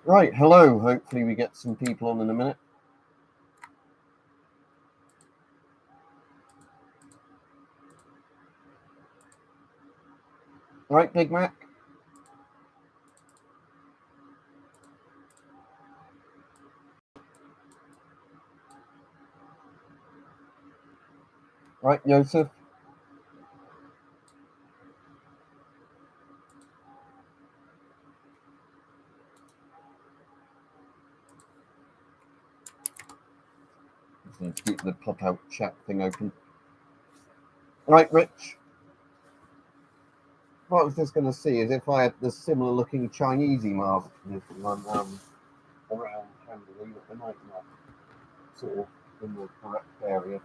Right, hello. Hopefully we get some people on in a minute. Right, Big Mac? Right, Joseph? Just need to keep the pop-out chat thing open. Right, Rich? What I was just going to see is if I had the similar looking Chinesey mask one around Camberley, that they might not sort of in the correct area.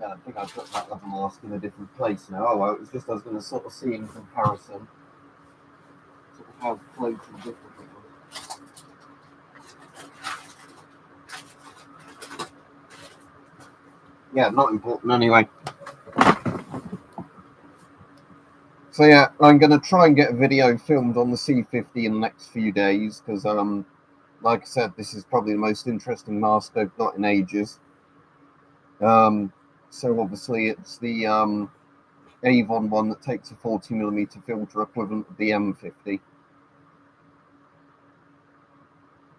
Yeah, I think I've got that other mask in a different place now. Oh well, it was just I was going to sort of see in comparison sort of how close and different it was. Yeah, not important anyway. So yeah, I'm going to try and get a video filmed on the C50 in the next few days because, like I said, this is probably the most interesting mask I've got in ages. So obviously it's the Avon one that takes a 40mm filter equivalent of the M50.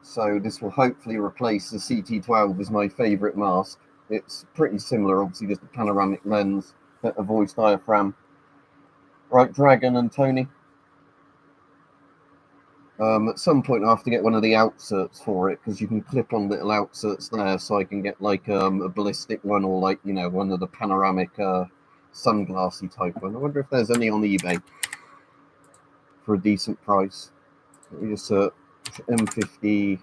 So this will hopefully replace the CT12 as my favourite mask. It's pretty similar, obviously just a panoramic lens, a voice diaphragm. Right, Dragon and Tony? At some point I have to get one of the outserts for it because you can clip on little outserts there, so I can get like a ballistic one or like one of the panoramic sunglassy type one. I wonder if there's any on eBay for a decent price. Let me just search M50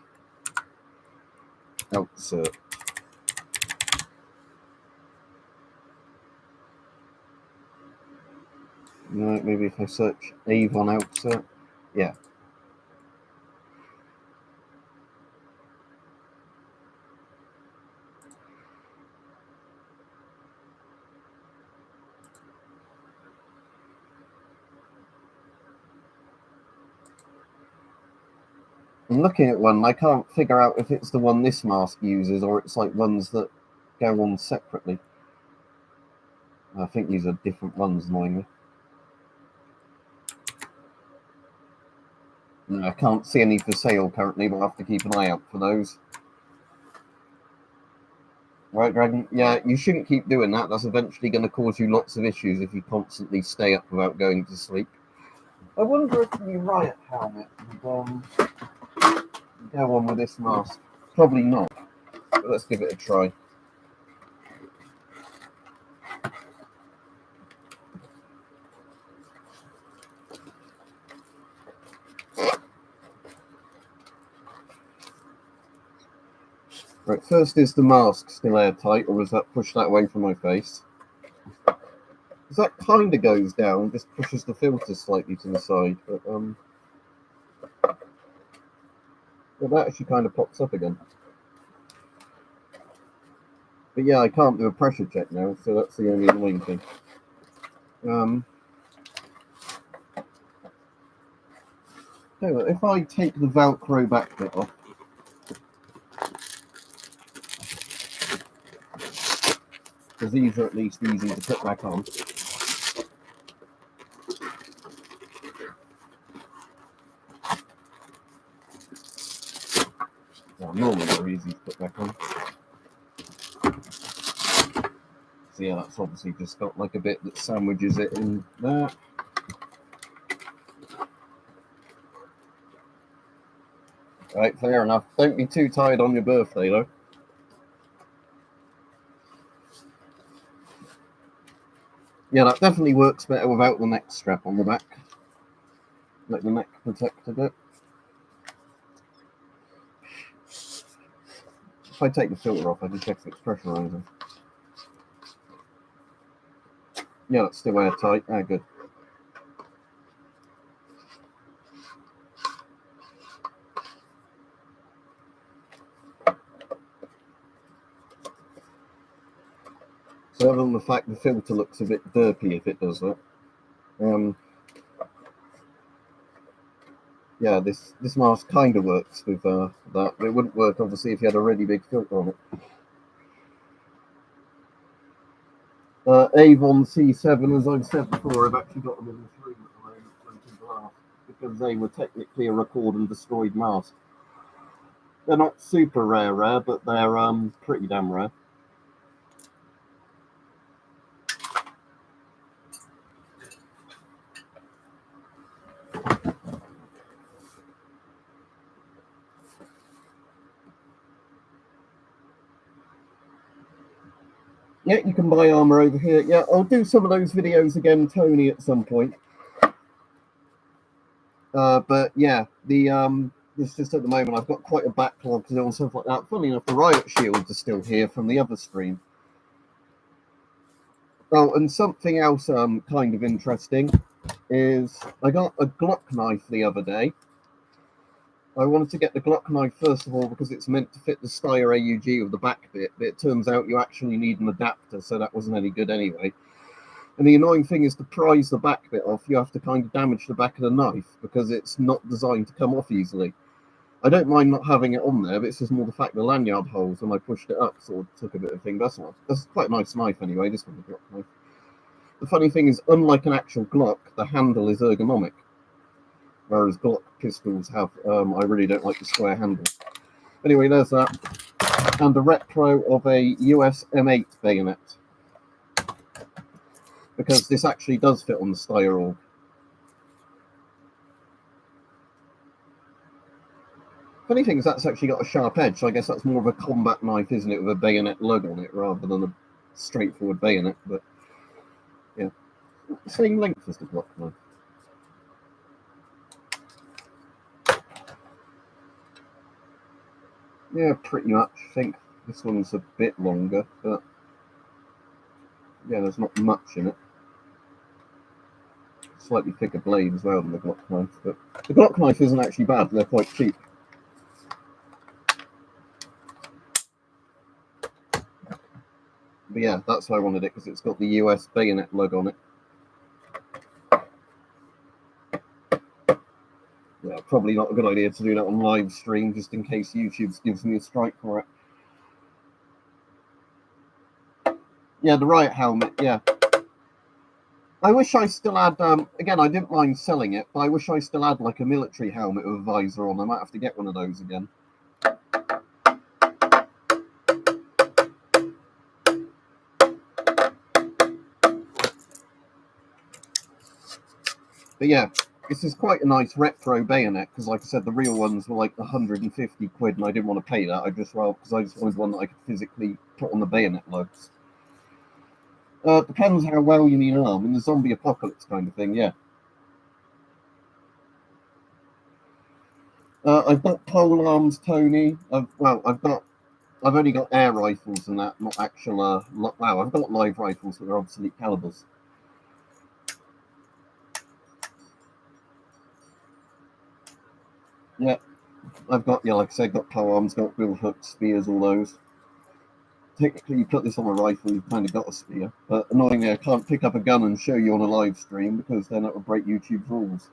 outsert. No, maybe if I search Avon outsert, yeah. I'm looking at one, I can't figure out if it's the one this mask uses or it's like ones that go on separately. I think these are different ones, annoyingly. No, I can't see any for sale currently, but I'll have to keep an eye out for those. Right, Dragon? Yeah, you shouldn't keep doing that. That's eventually going to cause you lots of issues if you constantly stay up without going to sleep. I wonder if the riot helmet would go on with this mask. Probably not, but let's give it a try. Right, first is the mask still airtight, or was that pushed that way from my face? Because that kind of goes down, just pushes the filter slightly to the side, but well, that actually kind of pops up again. But yeah, I can't do a pressure check now, so that's the only annoying thing. If I take the Velcro back bit off, because these are at least easy to put back on. Well, normally they're easy to put back on. So yeah, that's obviously just got like a bit that sandwiches it in there. Right, fair enough. Don't be too tired on your birthday, though. Yeah, that definitely works better without the neck strap on the back. Let the neck protect a bit. If I take the filter off, I can check if it's pressurizing. Yeah, that's still airtight. Ah, good. So other than the fact the filter looks a bit derpy if it does that. yeah, this mask kind of works with that. But it wouldn't work, obviously, if you had a really big filter on it. Avon C7, as I've said before, I've actually got them in this room at the moment, printing glass, because they were technically a record and destroyed mask. They're not super rare, but they're pretty damn rare. Yeah, you can buy armor over here. Yeah, I'll do some of those videos again, Tony, at some point. But yeah, it's just at the moment I've got quite a backlog and stuff like that. Funny enough, the riot shields are still here from the other stream. Oh, and something else kind of interesting is I got a Glock knife the other day. I wanted to get the Glock knife first of all because it's meant to fit the Steyr AUG of the back bit, but it turns out you actually need an adapter, so that wasn't any good anyway. And the annoying thing is to prise the back bit off, you have to kind of damage the back of the knife because it's not designed to come off easily. I don't mind not having it on there, but it's just more the fact the lanyard holes when I pushed it up sort of took a bit of thing. That's quite a nice knife anyway, this one, the Glock knife. The funny thing is, unlike an actual Glock, the handle is ergonomic. Whereas Glock pistols have, I really don't like the square handle. Anyway, there's that. And a retro of a US M8 bayonet. Because this actually does fit on the Steyr org. Funny thing is, that's actually got a sharp edge, so I guess that's more of a combat knife, isn't it, with a bayonet lug on it, rather than a straightforward bayonet, but yeah. Same length as the Glock knife. Yeah, pretty much. I think this one's a bit longer, but yeah, there's not much in it. Slightly thicker blade as well than the Glock knife, but the Glock knife isn't actually bad, they're quite cheap. But yeah, that's why I wanted it, because it's got the US bayonet lug on it. Yeah, probably not a good idea to do that on live stream, just in case YouTube gives me a strike for it. Yeah, the riot helmet, yeah. I wish I still had, again, I didn't mind selling it, but I wish I still had like a military helmet with a visor on. I might have to get one of those again. But yeah, this is quite a nice retro bayonet, because like I said, the real ones were like 150 quid, and I didn't want to pay that. I just wanted one that I could physically put on the bayonet lugs. Depends how well you need an arm. In the zombie apocalypse kind of thing, yeah. I've got pole arms, Tony. I've only got air rifles and that, not actual. I've got live rifles, but they're obsolete calibers. Yeah, I've got, yeah, like I said, got pole arms, got bill hooks, spears, all those. Technically, you put this on a rifle, you've kind of got a spear. But annoyingly, I can't pick up a gun and show you on a live stream because then that would break YouTube's rules.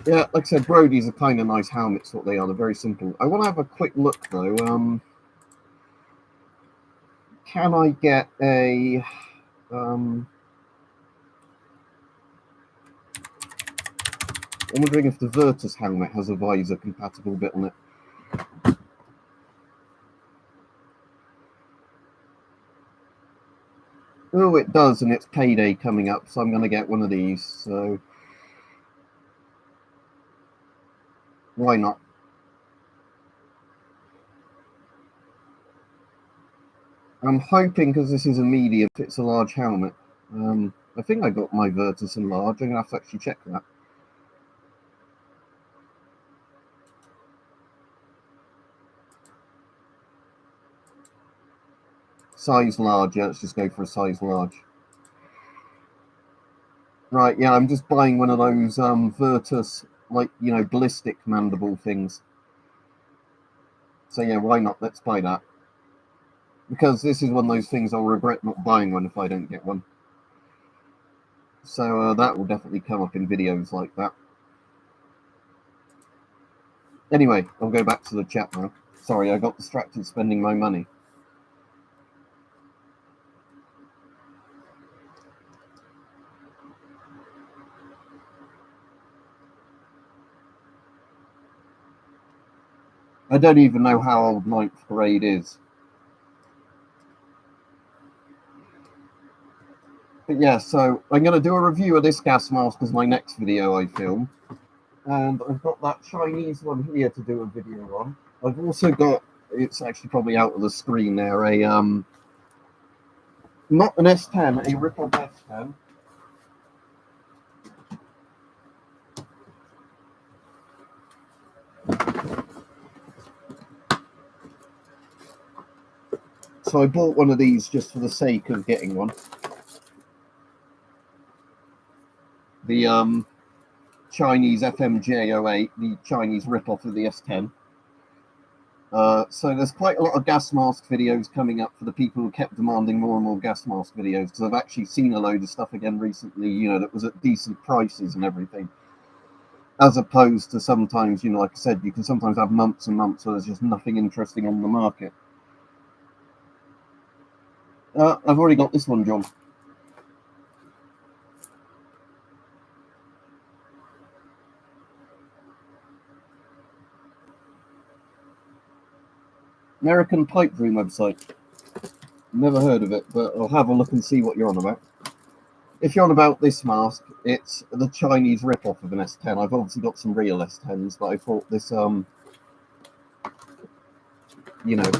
Yeah, like I said, Brody's are kind of nice helmets, what they are. They're very simple. I want to have a quick look, though. Can I get a... I'm wondering if the Virtus helmet has a visor compatible bit on it. Oh, it does, and it's payday coming up, so I'm going to get one of these, so... Why not? I'm hoping, because this is a medium, it's a large helmet. I think I got my Virtus in large. I'm going to have to actually check that. Size large, yeah, let's just go for a size large. Right, yeah, I'm just buying one of those Virtus, like, you know, ballistic mandible things. So yeah, why not? Let's buy that. Because this is one of those things I'll regret not buying one if I don't get one. So that will definitely come up in videos like that. Anyway, I'll go back to the chat now. Sorry, I got distracted spending my money. I don't even know how old Ninth Grade is. But yeah, so I'm going to do a review of this gas mask as my next video I film. And I've got that Chinese one here to do a video on. I've also got, it's actually probably out of the screen there, a not an S10, a rip-off S10. So I bought one of these just for the sake of getting one. The Chinese FMJ08, the Chinese rip-off of the S10. So there's quite a lot of gas mask videos coming up for the people who kept demanding more and more gas mask videos, because I've actually seen a load of stuff again recently, you know, that was at decent prices and everything. As opposed to sometimes, you know, like I said, you can sometimes have months and months where there's just nothing interesting on the market. I've already got this one, John. American Pipe Dream website. Never heard of it, but I'll have a look and see what you're on about. If you're on about this mask, it's the Chinese rip-off of an S10. I've obviously got some real S10s, but I thought this, you know,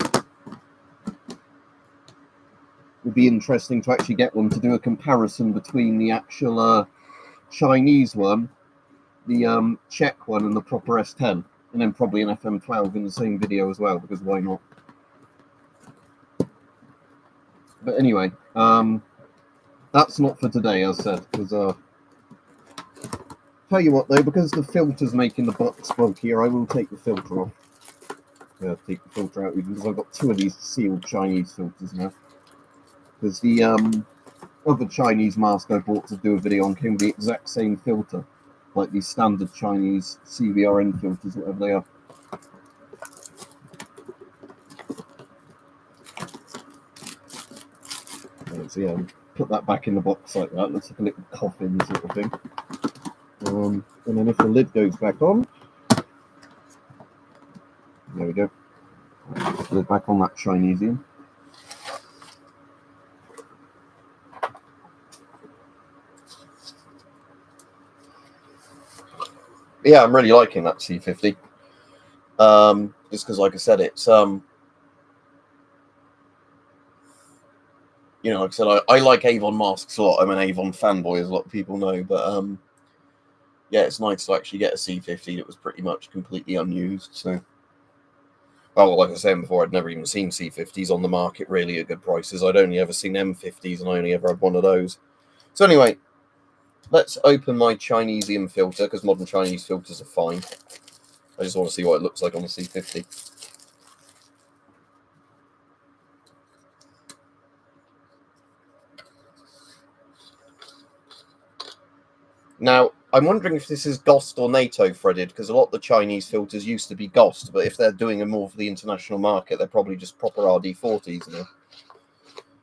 would be interesting to actually get one to do a comparison between the actual Chinese one, the Czech one, and the proper S10, and then probably an FM12 in the same video as well, because why not? But anyway, that's not for today, as I said, because tell you what though, because the filter's making the box bulkier, I will take the filter off. Yeah, take the filter out even, because I've got two of these sealed Chinese filters now. Because the other Chinese mask I bought to do a video on came with the exact same filter, like these standard Chinese CVRN filters, whatever they are. So yeah, put that back in the box like that. Looks like a little coffin sort of thing. And then if the lid goes back on, there we go. Lid back on that Chinesian. Yeah, I'm really liking that C50. Just because, like I said, it's you know, like I said, I like Avon masks a lot. I'm an Avon fanboy, as a lot of people know. But yeah, it's nice to actually get a C50 that was pretty much completely unused. So, well, like I was saying before, I'd never even seen C50s on the market really at good prices. I'd only ever seen M50s, and I only ever had one of those. So anyway, let's open my Chinesium filter, because modern Chinese filters are fine. I just want to see what it looks like on the C50. Now, I'm wondering if this is GOST or NATO threaded, because a lot of the Chinese filters used to be GOST, but if they're doing it more for the international market, they're probably just proper RD40s now.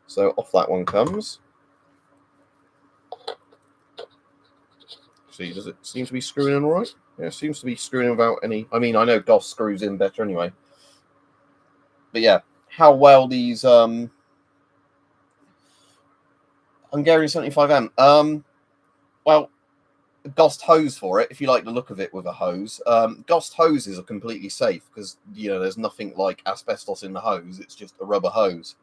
So off that one comes. See, does it seem to be screwing in all right? Yeah, it seems to be screwing without any... I mean, I know GOST screws in better anyway. But yeah, how well these Hungarian 75M... well, GOST hose for it, if you like the look of it with a hose. GOST hoses are completely safe because, you know, there's nothing like asbestos in the hose. It's just a rubber hose.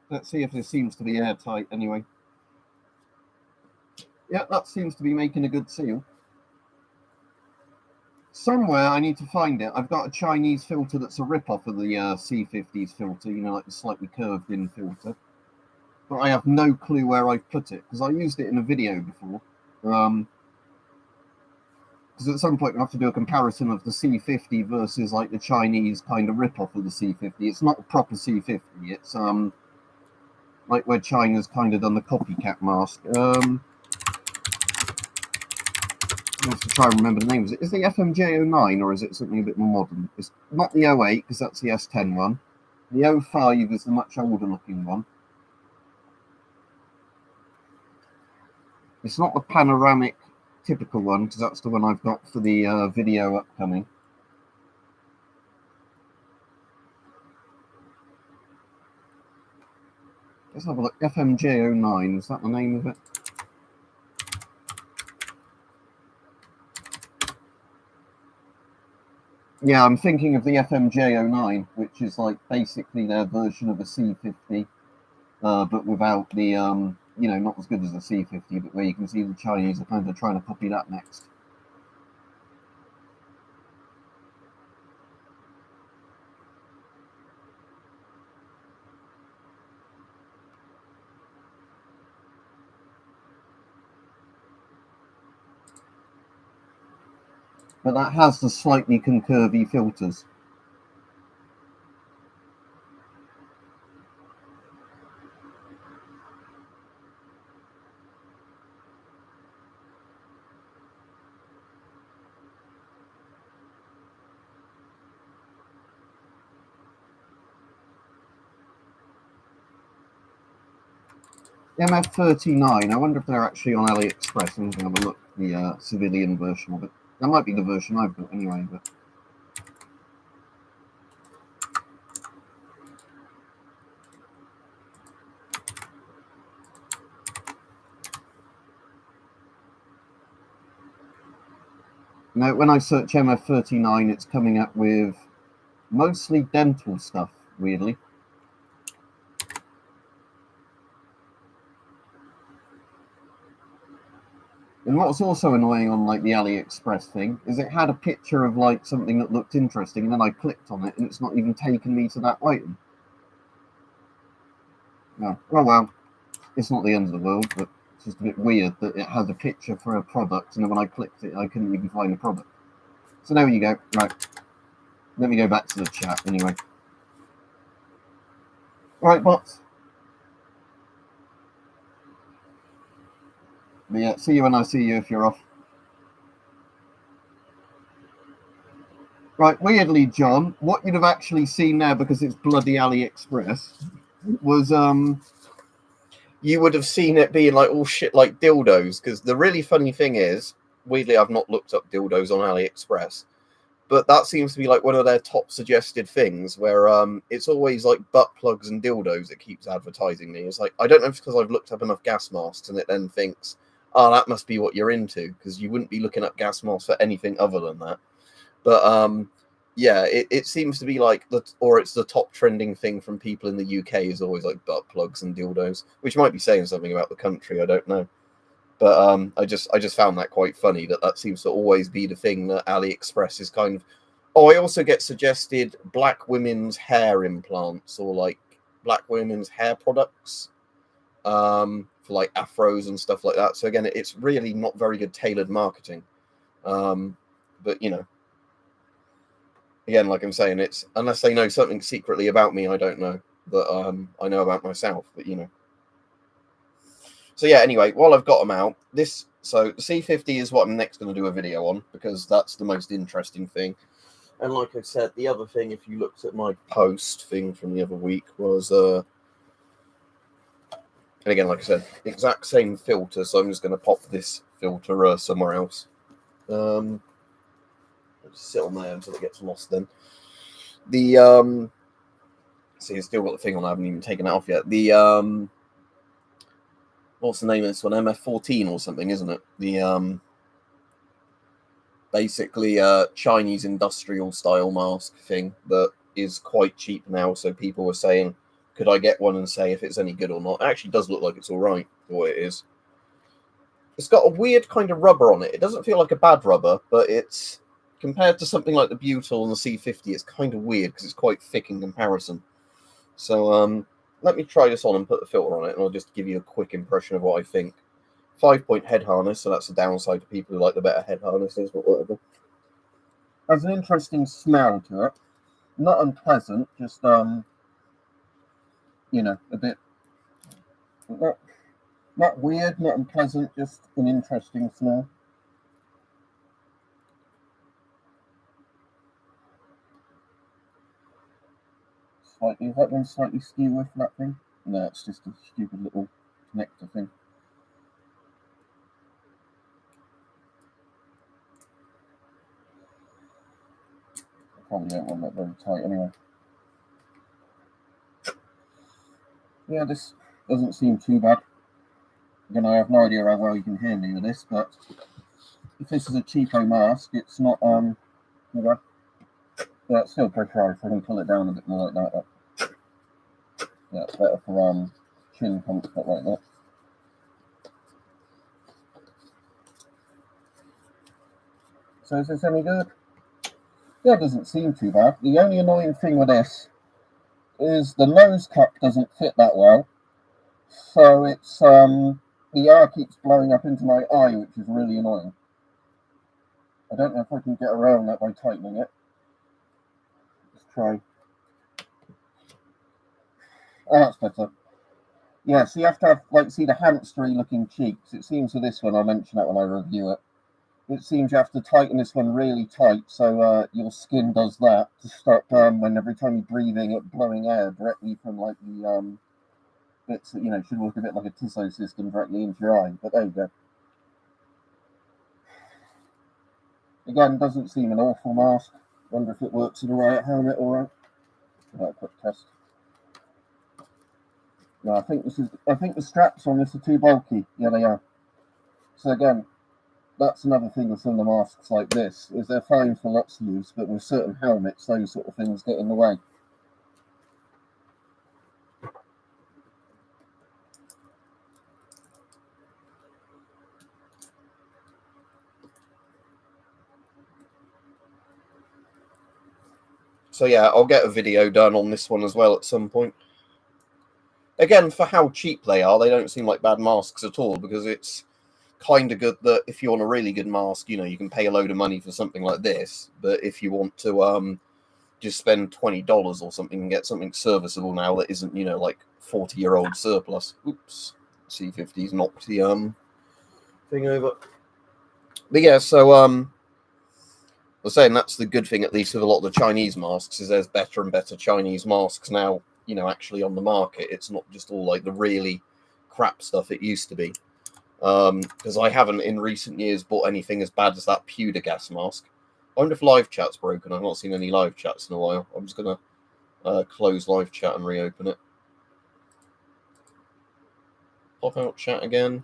Let's see if this seems to be airtight anyway. Yeah, that seems to be making a good seal. Somewhere I need to find it. I've got a Chinese filter that's a rip-off of the C50's filter, you know, like the slightly curved-in filter. But I have no clue where I've put it, because I used it in a video before. Because at some point we have to do a comparison of the C50 versus like the Chinese kind of rip-off of the C50. It's not a proper C50. It's like where China's kind of done the copycat mask. I have to try and remember the name. Is it the FMJ09 or is it something a bit more modern? It's not the 08 because that's the S10 one. The 05 is the much older looking one. It's not the panoramic typical one because that's the one I've got for the video upcoming. Let's have a look. FMJ09, is that the name of it? Yeah, I'm thinking of the FMJ09, which is like basically their version of a C50, but without the, you know, not as good as the C50, but where you can see the Chinese are kind of trying to copy that next. But that has the slightly concurvy filters. MF39, I wonder if they're actually on AliExpress. I'm going to have a look at the civilian version of it. That might be the version I've got anyway, but... Now, when I search MF39, it's coming up with mostly dental stuff, weirdly. And what's also annoying on like the AliExpress thing is it had a picture of like something that looked interesting, and then I clicked on it, and it's not even taken me to that item. No, oh well, it's not the end of the world, but it's just a bit weird that it has a picture for a product, and then when I clicked it, I couldn't even find the product. So there you go. Right, let me go back to the chat anyway. Right, bots. But yeah, see you when I see you if you're off. Right, weirdly, John, what you'd have actually seen there, because it's bloody AliExpress, was you would have seen it being like all shit like dildos. Because the really funny thing is, weirdly, I've not looked up dildos on AliExpress, but that seems to be like one of their top suggested things, where it's always like butt plugs and dildos it keeps advertising me. It's like, I don't know if it's because I've looked up enough gas masks and it then thinks, oh, that must be what you're into, because you wouldn't be looking up gas masks for anything other than that. But yeah, it seems to be like or it's the top trending thing from people in the UK is always like butt plugs and dildos, which might be saying something about the country. I don't know. But I just found that quite funny that seems to always be the thing that AliExpress is kind of. Oh, I also get suggested black women's hair implants or like black women's hair products for like afros and stuff like that. So again, it's really not very good tailored marketing. But you know, again, like I'm saying, it's unless they know something secretly about me, I don't know. But I know about myself. But you know. So yeah, anyway, while I've got them out, so the C50 is what I'm next going to do a video on, because that's the most interesting thing. And like I said, the other thing, if you looked at my post thing from the other week, was, and again, like I said, the exact same filter, so I'm just going to pop this filter somewhere else. I'll just sit on there until it gets lost then. See, it's still got the thing on, I haven't even taken it off yet. What's the name of this one? MF14 or something, isn't it? The basically Chinese industrial style mask thing that is quite cheap now. So people were saying, could I get one and say if it's any good or not? It actually does look like it's all right the way it is. It's got a weird kind of rubber on it. It doesn't feel like a bad rubber, but it's compared to something like the Butyl and the C50, it's kind of weird because it's quite thick in comparison. So let me try this on and put the filter on it, and I'll just give you a quick impression of what I think. 5-point head harness, so that's the downside to people who like the better head harnesses, but whatever. Has an interesting smell to it. Not unpleasant, just a bit not weird, not unpleasant, just an interesting smell. Slightly, is that one slightly skew with that thing? No, it's just a stupid little connector thing. I probably don't want that very tight anyway. Yeah, this doesn't seem too bad. Again, I have no idea how well you can hear me with this, but if this is a cheapo mask, it's not, yeah, it's still pressurized, so I can pull it down a bit more like that. Yeah, it's better for chin comfort like that. So is this any good? Yeah, it doesn't seem too bad. The only annoying thing with this is the nose cup doesn't fit that well. So it's the air keeps blowing up into my eye, which is really annoying. I don't know if I can get around that by tightening it. Let's try. Oh, that's better. Yeah, so you have to have, like, see the hamstery looking cheeks. It seems with this one, I'll mention that when I review it. It seems you have to tighten this one really tight, so your skin does that to stop when every time you're breathing it blowing air directly from like the bits that should look a bit like a Tissot system directly into your eye. But there you go. Again, doesn't seem an awful mask. Wonder if it works in a riot helmet all right. Right, quick test. No, I think the straps on this are too bulky. Yeah, they are. So again, that's another thing with some of the masks like this, is they're fine for lots of use, but with certain helmets, those sort of things get in the way. So yeah, I'll get a video done on this one as well at some point. Again, for how cheap they are, they don't seem like bad masks at all, because it's kind of good that if you want a really good mask, you can pay a load of money for something like this. But if you want to just spend $20 or something and get something serviceable now that isn't, like 40-year-old surplus. Oops, C50's knocked the thing over. But yeah, so I was saying that's the good thing, at least with a lot of the Chinese masks, is there's better and better Chinese masks now, actually on the market. It's not just all like the really crap stuff it used to be. Because I haven't in recent years bought anything as bad as that pewter gas mask. I wonder if live chat's broken. I've not seen any live chats in a while. I'm just going to close live chat and reopen it. Pop out chat again.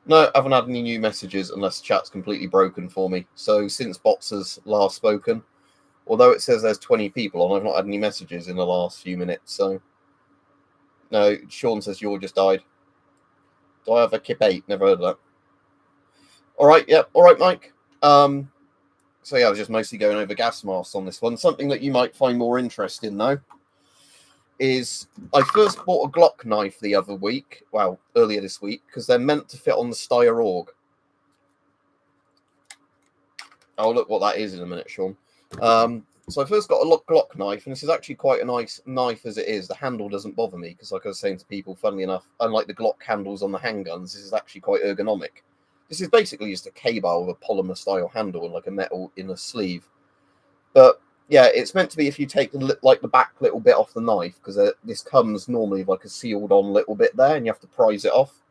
No, I haven't had any new messages unless chat's completely broken for me. So since Bots has last spoken, although it says there's 20 people on, I've not had any messages in the last few minutes. So no, Sean says you all just died. Do I have a Kip 8? Never heard of that. All right, yeah. All right, Mike. So yeah, I was just mostly going over gas masks on this one. Something that you might find more interesting, though, is I first bought a Glock knife the other week, earlier this week, because they're meant to fit on the Steyr AUG. I'll look what that is in a minute, Sean. So I first got a Glock knife, and this is actually quite a nice knife as it is. The handle doesn't bother me, because like I was saying to people, funnily enough, unlike the Glock handles on the handguns, this is actually quite ergonomic. This is basically just a K-bar with a polymer-style handle and like a metal inner sleeve. But yeah, it's meant to be if you take the back little bit off the knife, because this comes normally with like a sealed-on little bit there, and you have to prise it off.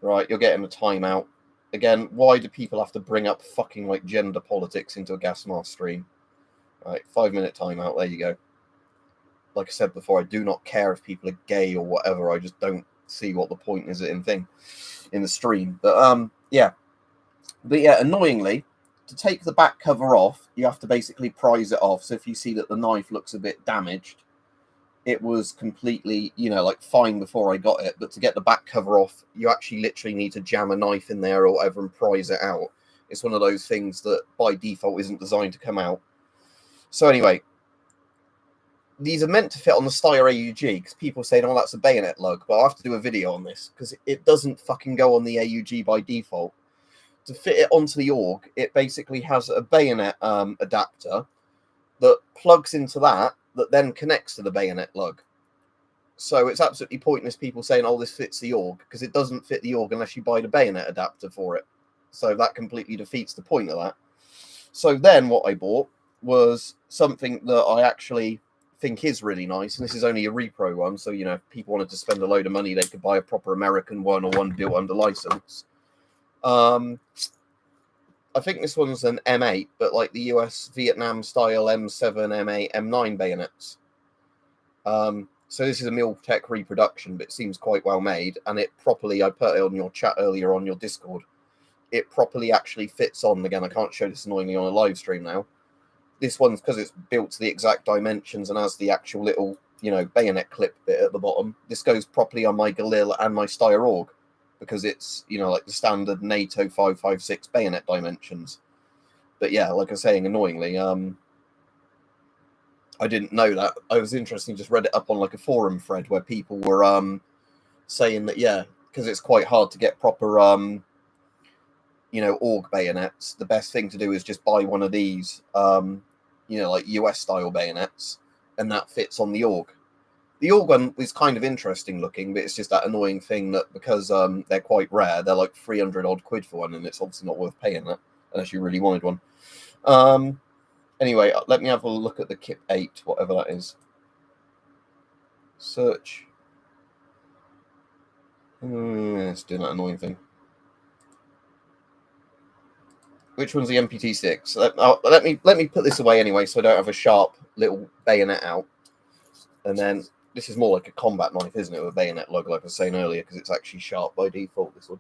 Right, you're getting a timeout. Again, why do people have to bring up fucking like gender politics into a gas mask stream? Right, 5-minute timeout. There you go. Like I said before, I do not care if people are gay or whatever. I just don't see what the point is in the stream. But yeah. But yeah, annoyingly, to take the back cover off, you have to basically prise it off. So if you see that the knife looks a bit damaged, it was completely, like fine before I got it. But to get the back cover off, you actually literally need to jam a knife in there or whatever and prise it out. It's one of those things that by default isn't designed to come out. So anyway, these are meant to fit on the Steyr AUG, because people say, oh, that's a bayonet lug, but I'll have to do a video on this, because it doesn't fucking go on the AUG by default. To fit it onto the AUG, it basically has a bayonet adapter that plugs into that then connects to the bayonet lug. So it's absolutely pointless people saying, oh, this fits the AUG, because it doesn't fit the AUG unless you buy the bayonet adapter for it. So that completely defeats the point of that. So then what I bought was something that I actually think is really nice, and this is only a repro one, so, you know, if people wanted to spend a load of money, they could buy a proper American one or one built under license. I think this one's an M8, but like the US Vietnam style M7, M8, M9 bayonets. So this is a Miltech reproduction, but it seems quite well made, and it properly, I put it on your chat earlier on your Discord, it properly actually fits on. Again, I can't show this annoyingly on a live stream now. This one's, because it's built to the exact dimensions and has the actual little, you know, bayonet clip bit at the bottom, this goes properly on my Galil and my Steyr AUG, because it's, you know, like the standard NATO 556 bayonet dimensions. But yeah, like I was saying, annoyingly, I didn't know that. I was interested, just read it up on like a forum thread where people were saying that, yeah, because it's quite hard to get proper you know, AUG bayonets, the best thing to do is just buy one of these you know, like US style bayonets, and that fits on the AUG. The AUG one is kind of interesting looking, but it's just that annoying thing that because they're quite rare, they're like 300 odd quid for one, and it's obviously not worth paying that unless you really wanted one. Anyway, let me have a look at the Kip 8, whatever that is. Search. It's doing that annoying thing. Which one's the MPT6? Let me put this away anyway, so I don't have a sharp little bayonet out. And then this is more like a combat knife, isn't it? With a bayonet lug, like I was saying earlier, because it's actually sharp by default. This one.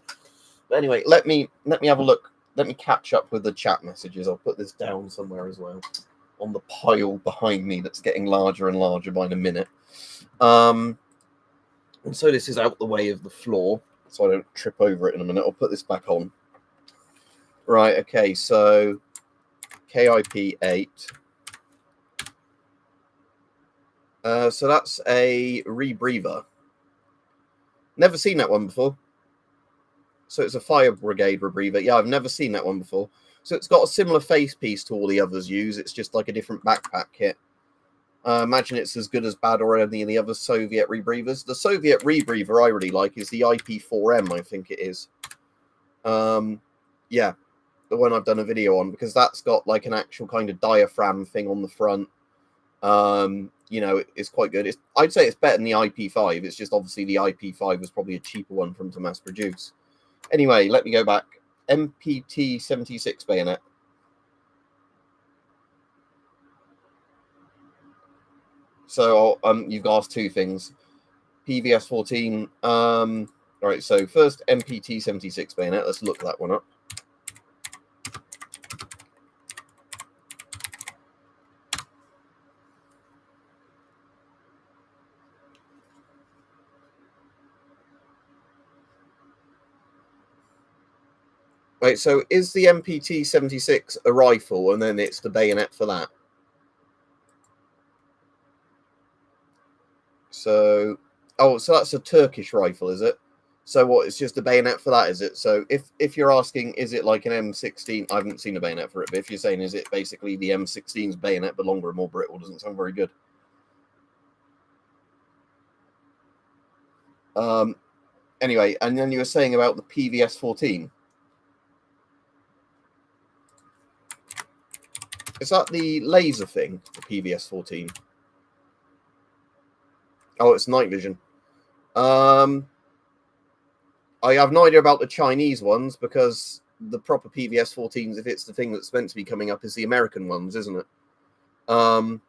But anyway, let me have a look. Let me catch up with the chat messages. I'll put this down somewhere as well, on the pile behind me that's getting larger and larger by the minute. And so this is out the way of the floor, so I don't trip over it in a minute. I'll put this back on. Right, okay, so KIP 8. So that's a rebreather. Never seen that one before. So it's a fire brigade rebreather. Yeah, I've never seen that one before. So it's got a similar face piece to all the others use. It's just like a different backpack kit. Imagine it's as good as bad or any of the other Soviet rebreathers. The Soviet rebreather I really like is the IP4M, I think it is. Yeah, the one I've done a video on, because that's got like an actual kind of diaphragm thing on the front. You know, it's quite good. I'd say it's better than the IP5. It's just obviously the IP5 was probably a cheaper one for them to mass produce. Anyway, let me go back. MPT 76 bayonet. So you've asked two things. PVS 14. All right, so first MPT 76 bayonet. Let's look that one up. Right, so is the MPT 76 a rifle, and then it's the bayonet for that? So, oh, so that's a Turkish rifle, is it? So what? It's just a bayonet for that, is it? So if you're asking, is it like an M16? I haven't seen a bayonet for it, but if you're saying, is it basically the M16's bayonet but longer and more brittle? Doesn't sound very good. Anyway, and then you were saying about the PVS 14. Is that the laser thing, the PVS 14? Oh, it's night vision. I have no idea about the Chinese ones, because the proper PVS 14s, if it's the thing that's meant to be coming up, is the American ones, isn't it? Because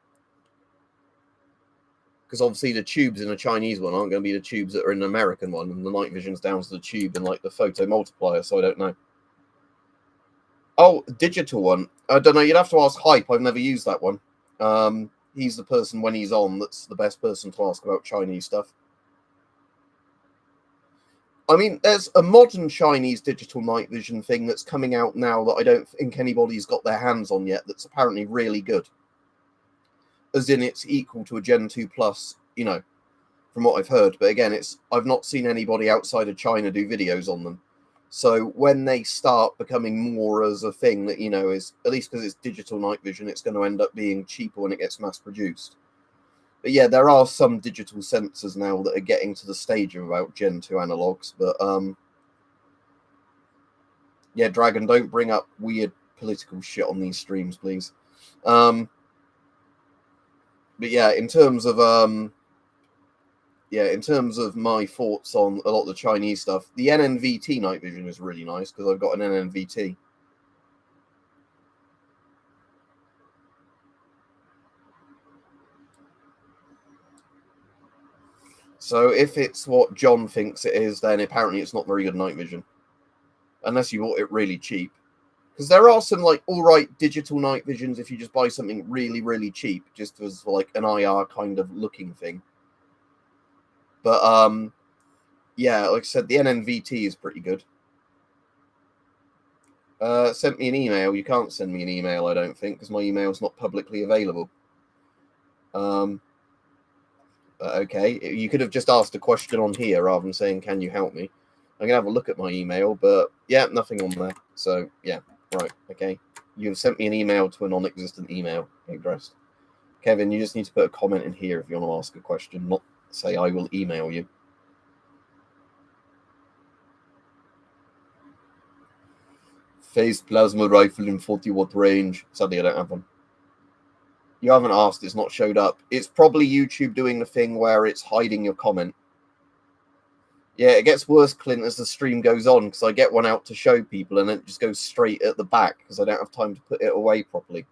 obviously the tubes in a Chinese one aren't going to be the tubes that are in an American one, and the night vision's down to the tube and like the photo multiplier, so I don't know. Oh, digital one. I don't know. You'd have to ask Hype. I've never used that one. He's the person when he's on that's the best person to ask about Chinese stuff. I mean, there's a modern Chinese digital night vision thing that's coming out now that I don't think anybody's got their hands on yet, that's apparently really good. as in it's equal to a Gen 2 Plus, you know, from what I've heard. But again, I've not seen anybody outside of China do videos on them. So when they start becoming more as a thing that, you know, is, at least because it's digital night vision, it's going to end up being cheaper when it gets mass produced. But yeah, there are some digital sensors now that are getting to the stage of about Gen 2 analogs. But yeah, Dragon, don't bring up weird political shit on these streams, please. But yeah, in terms of my thoughts on a lot of the Chinese stuff, the NNVT night vision is really nice because I've got an NNVT. So if it's what John thinks it is, then apparently it's not very good night vision. Unless you bought it really cheap. Because there are some, like, alright digital night visions if you just buy something really, really cheap, just as, like, an IR kind of looking thing. But, yeah, like I said, the NNVT is pretty good. Sent me an email. You can't send me an email, I don't think, because my email's not publicly available. Okay, you could have just asked a question on here rather than saying, can you help me? I'm going to have a look at my email, but yeah, nothing on there. So, yeah, right, okay. You've sent me an email to a non-existent email address. Kevin, you just need to put a comment in here if you want to ask a question, not say I will email you. Phased plasma rifle in 40-watt range. Sadly, I don't have one. You haven't asked, it's not showed up. It's probably YouTube doing the thing where it's hiding your comment. Yeah, it gets worse, Clint, as the stream goes on, because I get one out to show people, and it just goes straight at the back, because I don't have time to put it away properly.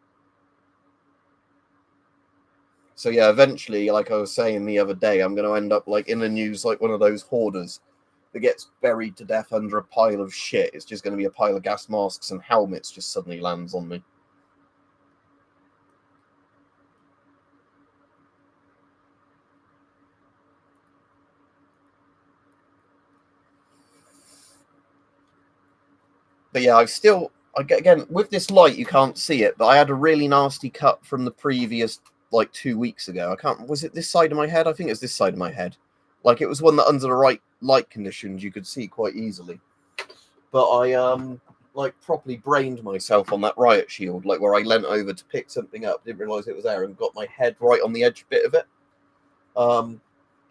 So yeah, eventually, like I was saying the other day, I'm going to end up like in the news like one of those hoarders that gets buried to death under a pile of shit. It's just going to be a pile of gas masks and helmets just suddenly lands on me. But yeah, again, with this light, you can't see it, but I had a really nasty cut from the previous, like 2 weeks ago. Was it this side of my head? I think it's this side of my head. Like, it was one that under the right light conditions you could see quite easily. But I, like, properly brained myself on that riot shield, like, where I leant over to pick something up, didn't realise it was there, and got my head right on the edge bit of it.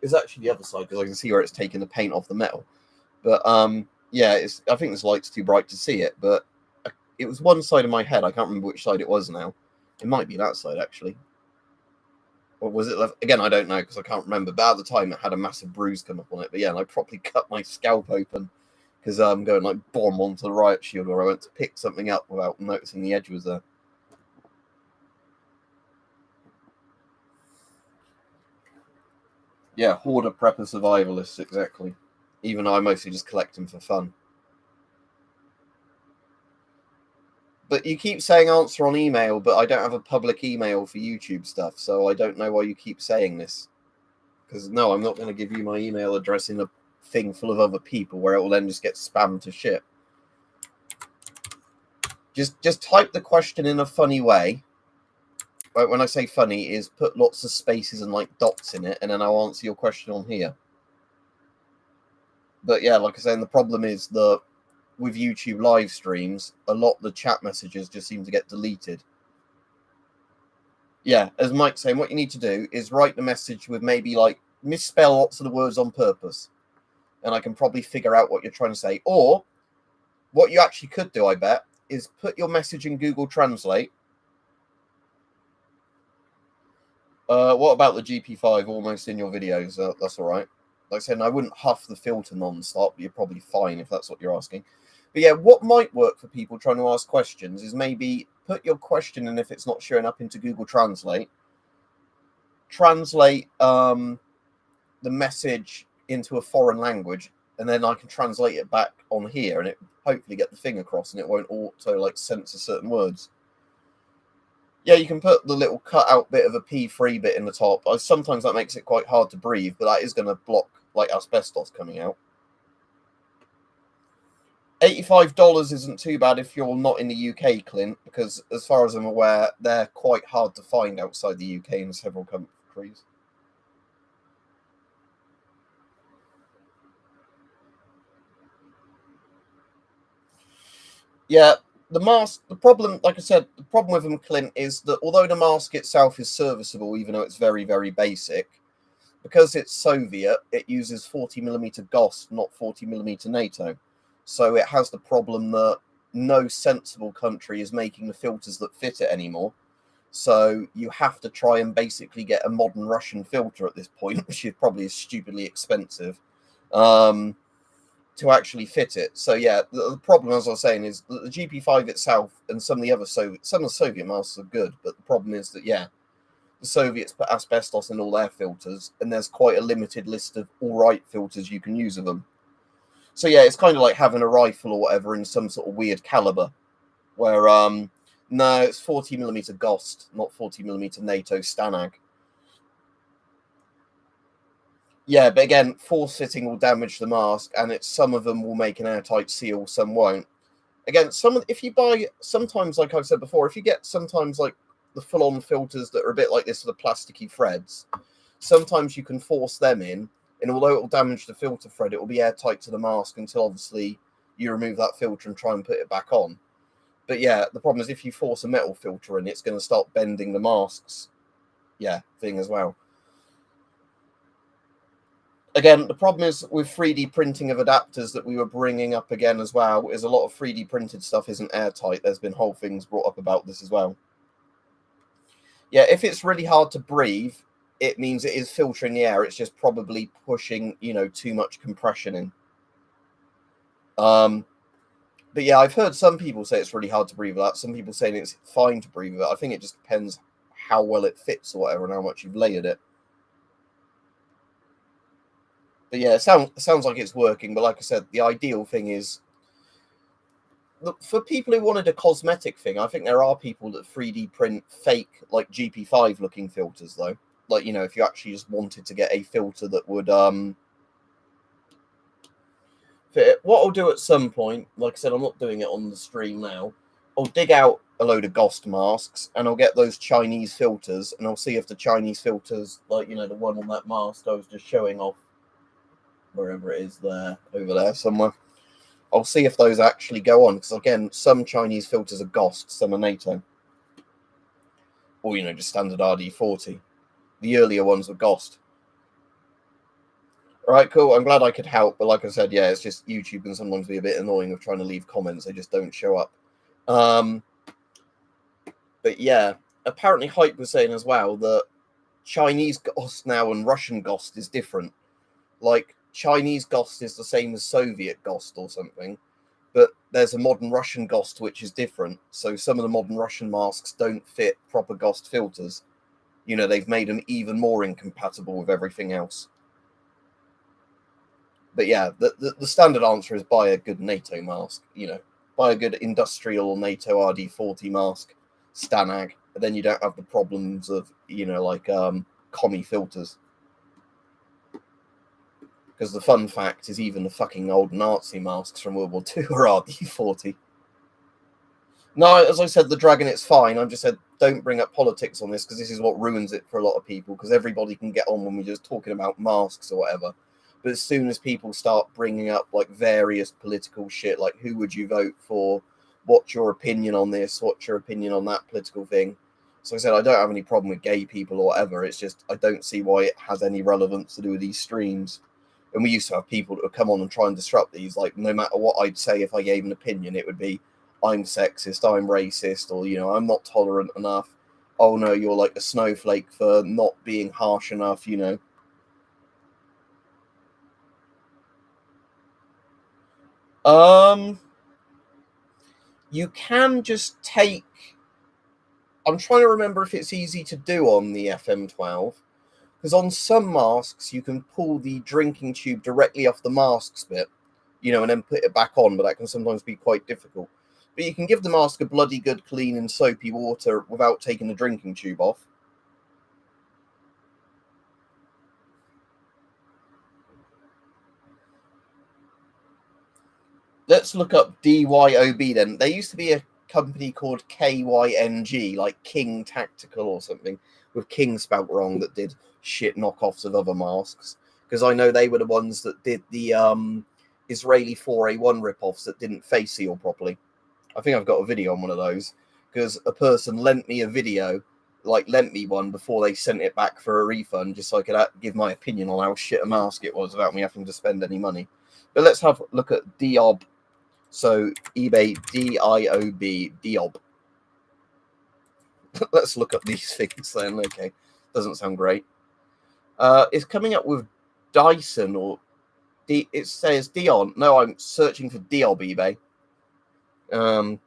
It's actually the other side, because I can see where it's taking the paint off the metal. But, yeah, I think this light's too bright to see it, but it was one side of my head. I can't remember which side it was now. It might be that side, actually. Or was it left? Again, I don't know, because I can't remember. But at the time, it had a massive bruise come up on it. But yeah, and I properly cut my scalp open, because I'm going, like, bomb onto the riot shield where I went to pick something up without noticing the edge was there. Yeah, hoarder, prepper, survivalists, exactly. Even though I mostly just collect them for fun. But you keep saying answer on email, but I don't have a public email for YouTube stuff, so I don't know why you keep saying this. Because, no, I'm not going to give you my email address in a thing full of other people where it will then just get spammed to shit. Just type the question in a funny way. Right, when I say funny, is put lots of spaces and, like, dots in it, and then I'll answer your question on here. But, yeah, like I said, the problem is that with YouTube live streams, a lot of the chat messages just seem to get deleted. Yeah, as Mike's saying, what you need to do is write the message with maybe like misspell lots of the words on purpose, and I can probably figure out what you're trying to say. Or what you actually could do, I bet, is put your message in Google Translate. What about the GP5 almost in your videos? That's all right. Like I said, I wouldn't huff the filter non-stop, but you're probably fine if that's what you're asking. But yeah, what might work for people trying to ask questions is maybe put your question in if it's not showing up into Google Translate. Translate the message into a foreign language, and then I can translate it back on here, and it hopefully get the thing across, and it won't auto like censor certain words. Yeah, you can put the little cutout bit of a P3 bit in the top. Sometimes that makes it quite hard to breathe, but that is going to block like asbestos coming out. $85 isn't too bad if you're not in the UK, Clint, because as far as I'm aware, they're quite hard to find outside the UK in several countries. Yeah, the mask, the problem, like I said, the problem with them, Clint, is that although the mask itself is serviceable, even though it's very, very basic, because it's Soviet, it uses 40mm GOST, not 40mm NATO. So it has the problem that no sensible country is making the filters that fit it anymore. So you have to try and basically get a modern Russian filter at this point, which is probably stupidly expensive, to actually fit it. So yeah, the problem, as I was saying, is that the GP5 itself and some of the other some of the Soviet masks are good, but the problem is that yeah, the Soviets put asbestos in all their filters, and there's quite a limited list of all right filters you can use of them. So yeah, it's kind of like having a rifle or whatever in some sort of weird caliber, where no, it's 40mm GOST, not 40mm NATO Stanag. Yeah, but again, force fitting will damage the mask, and it's some of them will make an airtight seal, some won't. Again, if you buy sometimes, like I've said before, if you get sometimes like the full-on filters that are a bit like this with the plasticky threads, sometimes you can force them in, and although it will damage the filter thread, it will be airtight to the mask until obviously you remove that filter and try and put it back on. But yeah, the problem is if you force a metal filter in, it's going to start bending the mask's thing as well. Again, the problem is with 3D printing of adapters that we were bringing up again as well, is a lot of 3D printed stuff isn't airtight. There's been whole things brought up about this as well. Yeah, if it's really hard to breathe, it means it is filtering the air. It's just probably pushing, too much compression in. But yeah, I've heard some people say it's really hard to breathe with that. Some people saying it's fine to breathe with it. I think it just depends how well it fits or whatever and how much you've layered it. But yeah, it sounds like it's working. But like I said, the ideal thing is, look, for people who wanted a cosmetic thing, I think there are people that 3D print fake, like GP5 looking filters, though. Like, if you actually just wanted to get a filter that would fit it. What I'll do at some point, like I said, I'm not doing it on the stream now. I'll dig out a load of GOST masks and I'll get those Chinese filters and I'll see if the Chinese filters, like, the one on that mask I was just showing off, wherever it is there, over there somewhere. I'll see if those actually go on, because again, some Chinese filters are GOST, some are NATO. Or, just standard RD40. The earlier ones were GOST. All right, cool. I'm glad I could help, but like I said, yeah, it's just YouTube can sometimes be a bit annoying of trying to leave comments. They just don't show up. But yeah, apparently Hype was saying as well that Chinese GOST now and Russian GOST is different. Like, Chinese GOST is the same as Soviet GOST or something, but there's a modern Russian GOST which is different. So some of the modern Russian masks don't fit proper GOST filters. They've made them even more incompatible with everything else. But yeah, the standard answer is buy a good NATO mask. Buy a good industrial NATO RD40 mask, Stanag, and then you don't have the problems of commie filters. Because the fun fact is, even the fucking old Nazi masks from World War II are RD40. No, as I said, the dragon, it's fine. I just said don't bring up politics on this, because this is what ruins it for a lot of people, because everybody can get on when we're just talking about masks or whatever. But as soon as people start bringing up like various political shit, like who would you vote for? What's your opinion on this? What's your opinion on that political thing? So I said, I don't have any problem with gay people or whatever. It's just, I don't see why it has any relevance to do with these streams. And we used to have people that would come on and try and disrupt these. Like, no matter what I'd say, if I gave an opinion, it would be, I'm sexist, I'm racist, or, I'm not tolerant enough. Oh no, you're like a snowflake for not being harsh enough, You can just take... I'm trying to remember if it's easy to do on the FM12, because on some masks you can pull the drinking tube directly off the masks bit, and then put it back on, but that can sometimes be quite difficult. But you can give the mask a bloody good clean in soapy water without taking the drinking tube off. Let's look up DYOB then. There used to be a company called KYNG, like King Tactical or something, with King spelt wrong, that did shit knockoffs of other masks. Because I know they were the ones that did the Israeli 4A1 rip-offs that didn't face seal properly. I think I've got a video on one of those, because a person lent me a video, lent me one before they sent it back for a refund, just so I could give my opinion on how shit a mask it was without me having to spend any money. But let's have a look at DIOB. So eBay, DIOB, DIOB. Let's look up these things then. Okay, doesn't sound great. It's coming up with Dyson or it says Dion. No, I'm searching for DIOB eBay.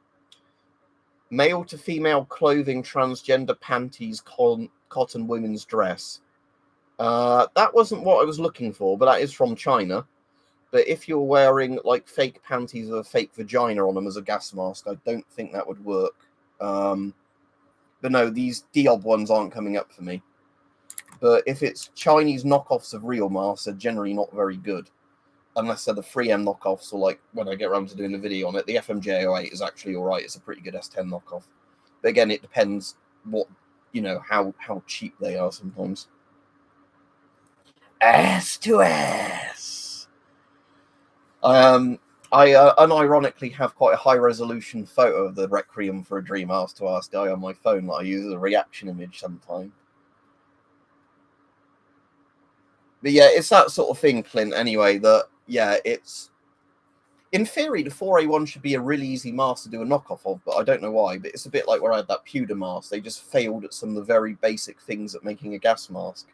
Male to female clothing, transgender panties, cotton women's dress. That wasn't what I was looking for, but that is from China. But if you're wearing like fake panties with a fake vagina on them as a gas mask, I don't think that would work. But no, these DIOB ones aren't coming up for me. But if it's Chinese knockoffs of real masks, they're generally not very good. Unless they're the 3M knockoffs, or like when I get around to doing a video on it, the FMJ08 is actually all right. It's a pretty good S10 knockoff. But again, it depends what, how cheap they are sometimes. S to S. I unironically have quite a high resolution photo of the Requiem for a Dream Ask to Ask guy on my phone that I use as a reaction image sometimes. But yeah, it's that sort of thing, Clint, anyway, that, yeah, it's... In theory, the 4A1 should be a really easy mask to do a knockoff of, but I don't know why. But it's a bit like where I had that Pewter mask. They just failed at some of the very basic things at making a gas mask.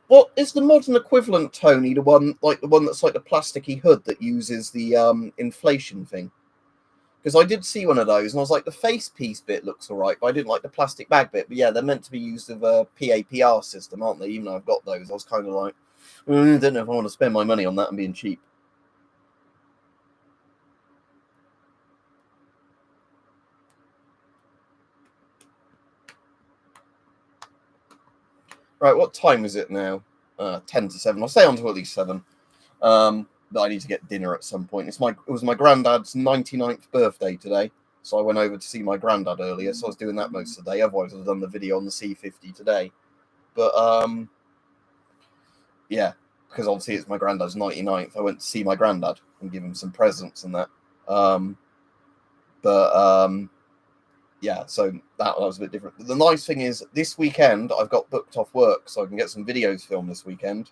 What is the modern equivalent, Tony? The one that's like the plasticky hood that uses the inflation thing? Because I did see one of those, and I was like, the face piece bit looks all right, but I didn't like the plastic bag bit. But yeah, they're meant to be used with a PAPR system, aren't they? Even though I've got those, I was kind of like, I don't know if I want to spend my money on that and being cheap. Right, what time is it now? 10 to 7. I'll stay on to at least 7. But I need to get dinner at some point. It was my granddad's 99th birthday today, so I went over to see my granddad earlier. So I was doing that most of the day. Otherwise, I'd have done the video on the C50 today. But yeah, because obviously it's my granddad's 99th. I went to see my granddad and give him some presents and that. Yeah, so that was a bit different. But the nice thing is, this weekend I've got booked off work, so I can get some videos filmed this weekend.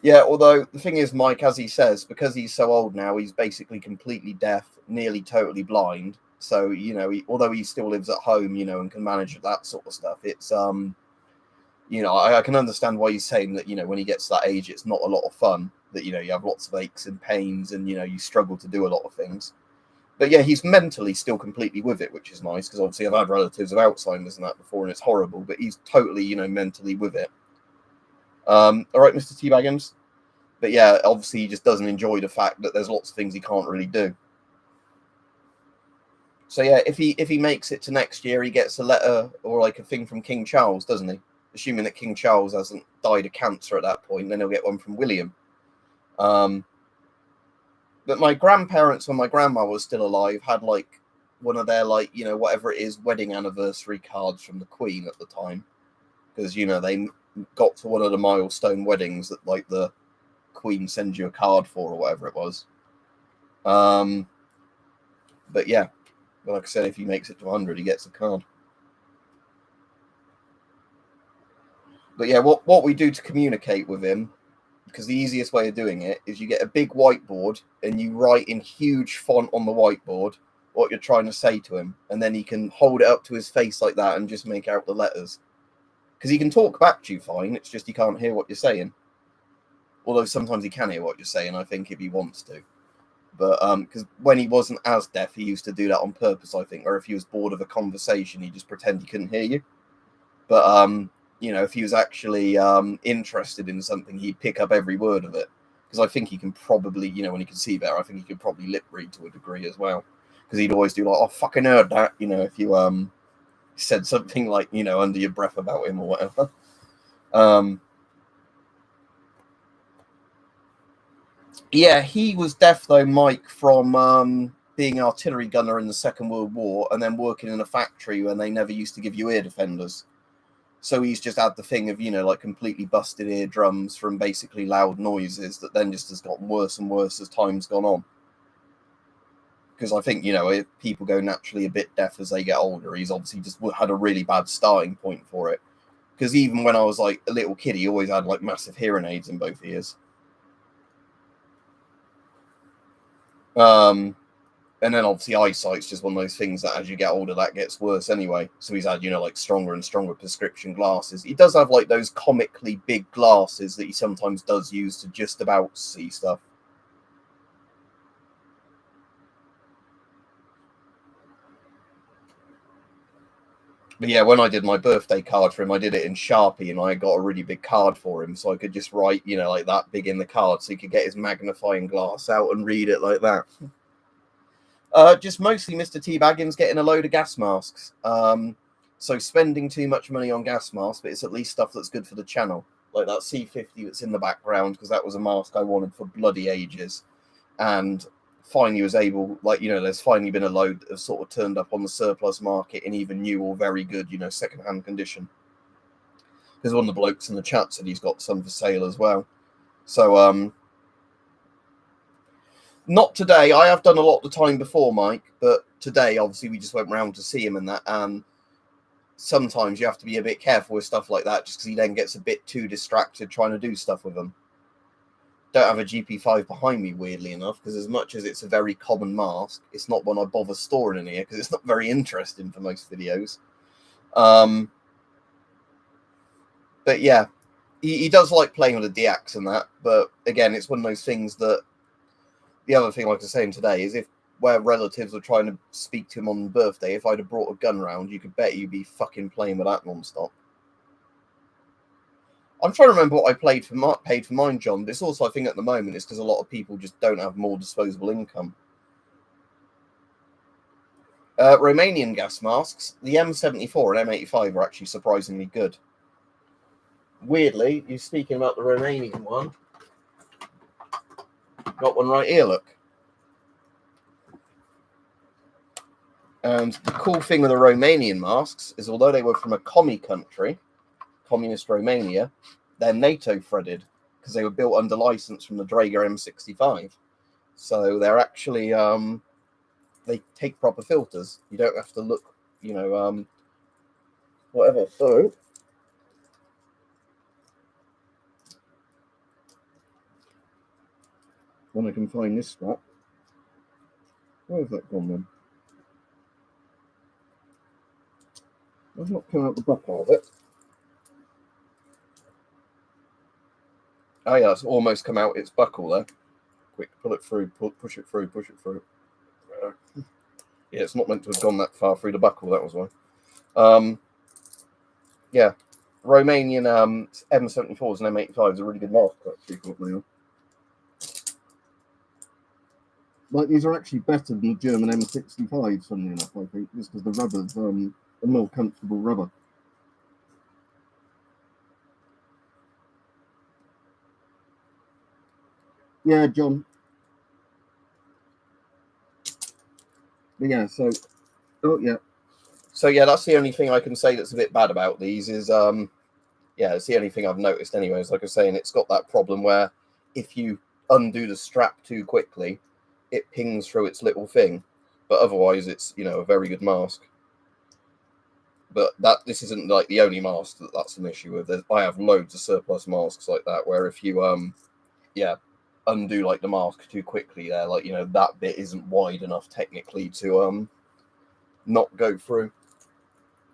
Yeah, although the thing is, Mike, as he says, because he's so old now, he's basically completely deaf, nearly totally blind. So, although he still lives at home, and can manage that sort of stuff, it's, I can understand why he's saying that, when he gets to that age, it's not a lot of fun, that, you have lots of aches and pains and, you struggle to do a lot of things. But yeah, he's mentally still completely with it, which is nice, because obviously I've had relatives of Alzheimer's and that before, and it's horrible, but he's totally, mentally with it. All right, Mr. T-Baggins. But yeah, obviously he just doesn't enjoy the fact that there's lots of things he can't really do. So yeah, if he makes it to next year, he gets a letter or like a thing from King Charles, doesn't he? Assuming that King Charles hasn't died of cancer at that point, then he'll get one from William. But my grandparents, when my grandma was still alive, had like one of their whatever it is, wedding anniversary cards from the Queen at the time, because they got to one of the milestone weddings that like the Queen sends you a card for or whatever it was. But yeah, like I said, if he makes it to 100, he gets a card. But yeah, what we do to communicate with him, because the easiest way of doing it is you get a big whiteboard and you write in huge font on the whiteboard what you're trying to say to him, and then he can hold it up to his face like that and just make out the letters. Because he can talk back to you fine, it's just he can't hear what you're saying. Although sometimes he can hear what you're saying, I think, if he wants to. But because when he wasn't as deaf, he used to do that on purpose, I think. Or if he was bored of a conversation, he'd just pretend he couldn't hear you. But, if he was actually interested in something, he'd pick up every word of it. Because I think he can probably, when he can see better, I think he could probably lip read to a degree as well. Because he'd always do like, oh, fucking heard that, if you said something like, you know, under your breath about him or whatever. Yeah, he was deaf though, Mike, from being artillery gunner in the Second World War and then working in a factory when they never used to give you ear defenders. So he's just had the thing of, you know, like completely busted eardrums from basically loud noises that then just has gotten worse and worse as time's gone on. Because I think, you know, if people go naturally a bit deaf as they get older, he's obviously just had a really bad starting point for it. Because even when I was like a little kid, he always had like massive hearing aids in both ears. And then obviously eyesight's just one of those things that as you get older, that gets worse anyway. So he's had, you know, like stronger and stronger prescription glasses. He does have like those comically big glasses that he sometimes does use to just about see stuff. But yeah, when I did my birthday card for him, I did it in Sharpie and I got a really big card for him. So I could just write, you know, like that big in the card so he could get his magnifying glass out and read it like that. Just mostly Mr. T. Baggins getting a load of gas masks. So spending too much money on gas masks, but it's at least stuff that's good for the channel. Like that C50 that's in the background, because that was a mask I wanted for bloody ages. And finally was able, like, you know, there's finally been a load that have sort of turned up on the surplus market in even new or very good, you know, second-hand condition. Because one of the blokes in the chat said he's got some for sale as well. So, not today. I have done a lot of the time before, Mike, but today, obviously, we just went round to see him and that. And sometimes you have to be a bit careful with stuff like that, just because he then gets a bit too distracted trying to do stuff with them. Don't have a GP5 behind me, weirdly enough, because as much as it's a very common mask, it's not one I bother storing in here because it's not very interesting for most videos. But yeah, he does like playing with the DX and that. But again, it's one of those things that the other thing, like I was saying today, is if where relatives were trying to speak to him on birthday, if I'd have brought a gun round, you could bet you'd be fucking playing with that non-stop. I'm trying to remember what I paid for mine, John. But it's also, I think, at the moment, it's because a lot of people just don't have more disposable income. Romanian gas masks, the M74 and M85 are actually surprisingly good. Weirdly, you're speaking about the Romanian one. Got one right here, look. And the cool thing with the Romanian masks is, although they were from a commie country, communist Romania, they're NATO threaded because they were built under license from the Draeger M65. So they're actually, they take proper filters. You don't have to look, you know, whatever. So when I can find this strap, where's that gone then? I've not come out the buckle of it. Oh yeah, it's almost come out its buckle there. Quick, pull it through, push it through, push it through. Yeah, it's not meant to have gone that far through the buckle, that was why. Yeah, Romanian M74s and M85s are really good mask, actually. Like, these are actually better than the German M65s, funnily enough, I think, just because the rubber's a more comfortable rubber. Yeah, John. But yeah, so, oh yeah. So yeah, that's the only thing I can say that's a bit bad about these is, yeah, it's the only thing I've noticed anyways. Like I was saying, it's got that problem where if you undo the strap too quickly, it pings through its little thing. But otherwise, it's, you know, a very good mask. But this isn't like the only mask that's an issue with. I have loads of surplus masks like that, where if you, yeah, undo like the mask too quickly, there, like, you know, that bit isn't wide enough technically to not go through.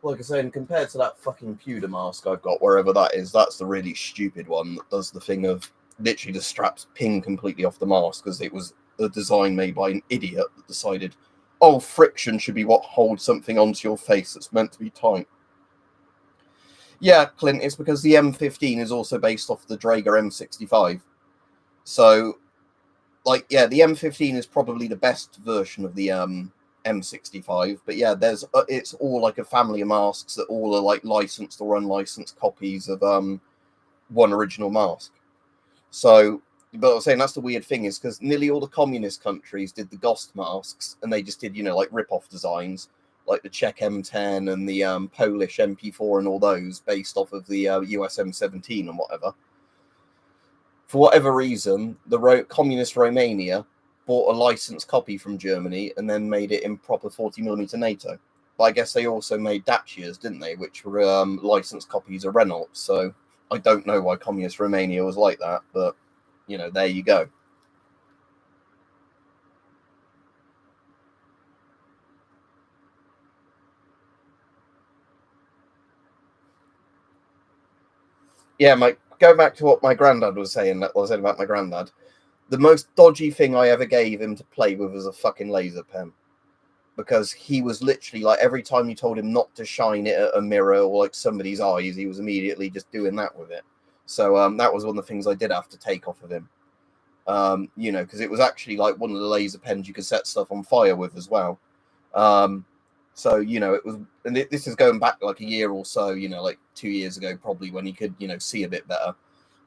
Like I said, compared to that fucking pewter mask I've got, wherever that is, that's the really stupid one that does the thing of literally the straps ping completely off the mask because it was a design made by an idiot that decided, oh, friction should be what holds something onto your face that's meant to be tight. Yeah, Clint, it's because the M15 is also based off the Draeger M65. So, like, yeah, the M15 is probably the best version of the M65. But yeah, there's it's all like a family of masks that all are like licensed or unlicensed copies of one original mask. So, but I was saying that's the weird thing is because nearly all the communist countries did the Ghost masks, and they just did, you know, like rip-off designs, like the Czech M10 and the Polish MP4 and all those, based off of the US M17 and whatever. For whatever reason, the communist Romania bought a licensed copy from Germany and then made it in proper 40mm NATO. But I guess they also made Dacias, didn't they, which were licensed copies of Renault. So I don't know why communist Romania was like that, but, you know, there you go. Yeah, go back to what my granddad was saying, that was about my granddad. The most dodgy thing I ever gave him to play with was a fucking laser pen. Because he was literally like, every time you told him not to shine it at a mirror or like somebody's eyes, he was immediately just doing that with it. So that was one of the ththings I did have to take off of him. You know, because it was actually like one of the laser pens you could set stuff on fire with as well. So, you know, it was, and this is going back like a year or so, you know, like 2 years ago, probably, when he could, you know, see a bit better.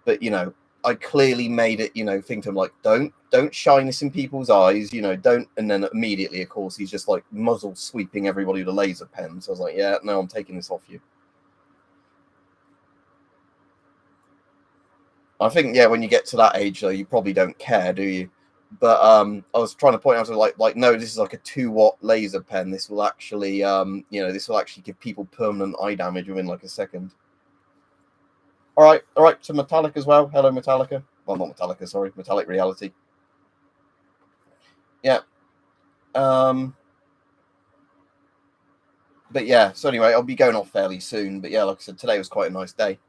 But, you know, I clearly made it, you know, think to him like, don't shine this in people's eyes, you know, don't. And then immediately, of course, he's just like muzzle sweeping everybody with a laser pen. So I was like, yeah, no, I'm taking this off you. I think, yeah, when you get to that age, though, you probably don't care, do you? But I was trying to point out to like, no, this is like a 2-watt laser pen. This will actually, you know, this will actually give people permanent eye damage within like a second. All right. So Metallic as well. Hello, Metallica. Well, not Metallica, sorry, Metallic Reality. Yeah. But yeah. So anyway, I'll be going off fairly soon. But yeah, like I said, today was quite a nice day.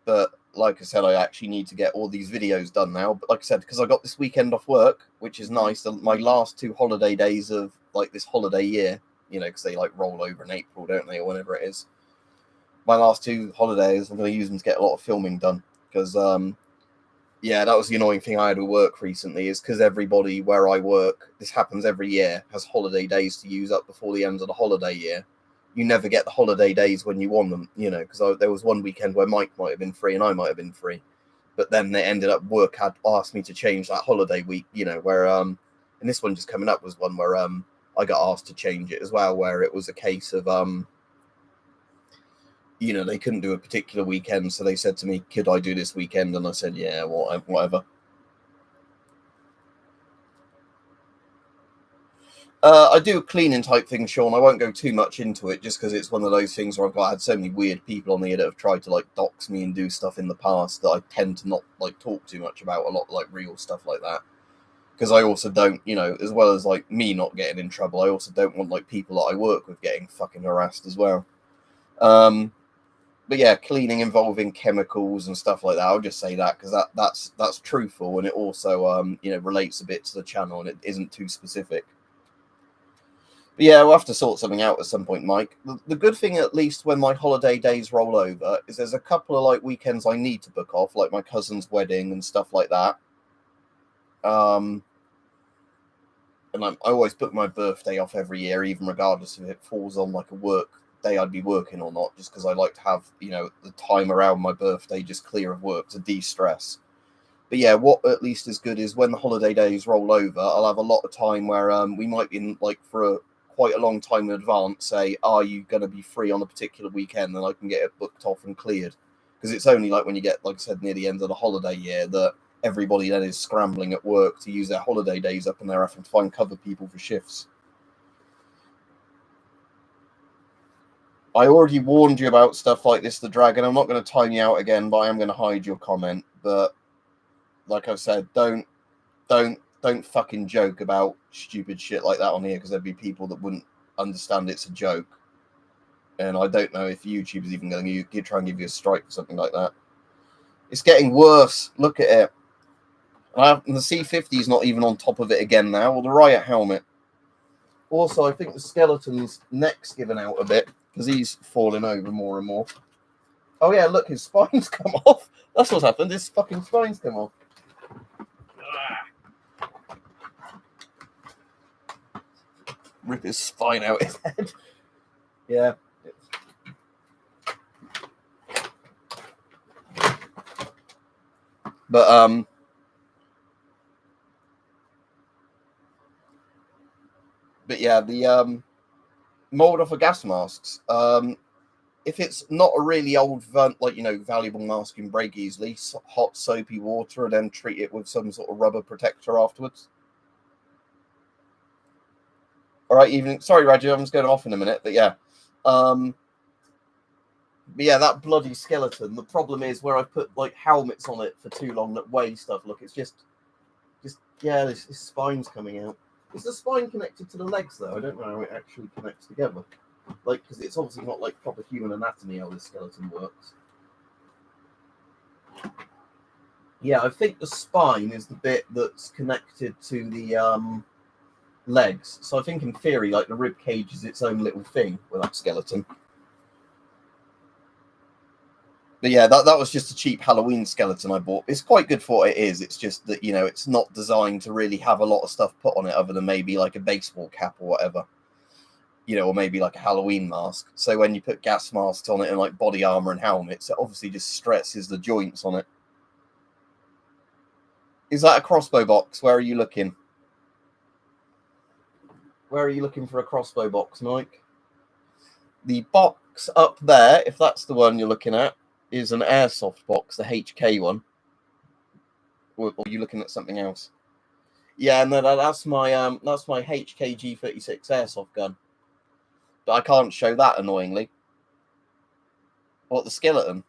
But like I said, I actually need to get all these videos done now. But like I said, because I got this weekend off work, which is nice. My last 2 holiday days of like this holiday year, you know, because they like roll over in April, don't they, or whenever it is. My last 2 holidays, I'm going to use them to get a lot of filming done. Because, yeah, that was the annoying thing I had with work recently, is because everybody where I work, this happens every year, has holiday days to use up before the end of the holiday year. You never get the holiday days when you want them, you know, because there was one weekend where Mike might have been free and I might have been free. But then they ended up, work had asked me to change that holiday week, you know, where, and this one just coming up was one where I got asked to change it as well, where it was a case of, you know, they couldn't do a particular weekend. So they said to me, could I do this weekend? And I said, yeah, whatever. I do a cleaning type thing, Sean. I won't go too much into it just because it's one of those things where I've had so many weird people on here that have tried to like dox me and do stuff in the past that I tend to not like talk too much about, a lot like real stuff like that. Because I also don't, you know, as well as like me not getting in trouble, I also don't want like people that I work with getting fucking harassed as well. But yeah, cleaning involving chemicals and stuff like that. I'll just say that because that's truthful, and it also you know, relates a bit to the channel, and it isn't too specific. But yeah, we'll have to sort something out at some point, Mike. The good thing, at least when my holiday days roll over, is there's a couple of like weekends I need to book off, like my cousin's wedding and stuff like that. And I always book my birthday off every year, even regardless if it falls on like a work day I'd be working or not, just because I like to have, you know, the time around my birthday just clear of work to de-stress. But yeah, what at least is good is when the holiday days roll over, I'll have a lot of time where we might be in, like, for quite a long time in advance, say, are you going to be free on a particular weekend? And I can get it booked off and cleared. Because it's only like when you get, like I said, near the end of the holiday year that everybody then is scrambling at work to use their holiday days up, and they're having to find cover people for shifts. I already warned you about stuff like this, the dragon. I'm not going to time you out again, but I am going to hide your comment. But like I've said, don't fucking joke about stupid shit like that on here, because there'd be people that wouldn't understand it's a joke. And I don't know if YouTube is even going to try and give you a strike for something like that. It's getting worse. Look at it. And the C50 is not even on top of it again now, or the riot helmet. Also, I think the skeleton's neck's given out a bit because he's falling over more and more. Oh yeah, look, his spine's come off. That's what's happened. His fucking spine's come off. rip his spine out his head. Yeah. But yeah, the mold off of gas masks. If it's not a really old, valuable mask, you can break easily. Hot soapy water, and then treat it with some sort of rubber protector afterwards. All right, evening. Sorry, Raju, I'm just going off in a minute, but yeah. But yeah, that bloody skeleton. The problem is where I've put like helmets on it for too long that weigh stuff. Look, it's just yeah, this spine's coming out. Is the spine connected to the legs though? I don't know how it actually connects together. Like, because it's obviously not like proper human anatomy how this skeleton works. Yeah, I think the spine is the bit that's connected to the legs. So I think in theory, like the rib cage is its own little thing with that skeleton. But yeah, that was just a cheap Halloween skeleton I bought. It's quite good for what it is. It's just that, it's not designed to really have a lot of stuff put on it other than maybe like a baseball cap or whatever. Or maybe like a Halloween mask. So when you put gas masks on it and like body armor and helmets, it obviously just stresses the joints on it. Is that a crossbow box? Where are you looking? Where are you looking for a crossbow box, Mike? The box up there, if that's the one you're looking at, is an airsoft box, the HK one. Or are you looking at something else? Yeah, no, that's my HK G36 airsoft gun. But I can't show that, annoyingly. What, the skeleton?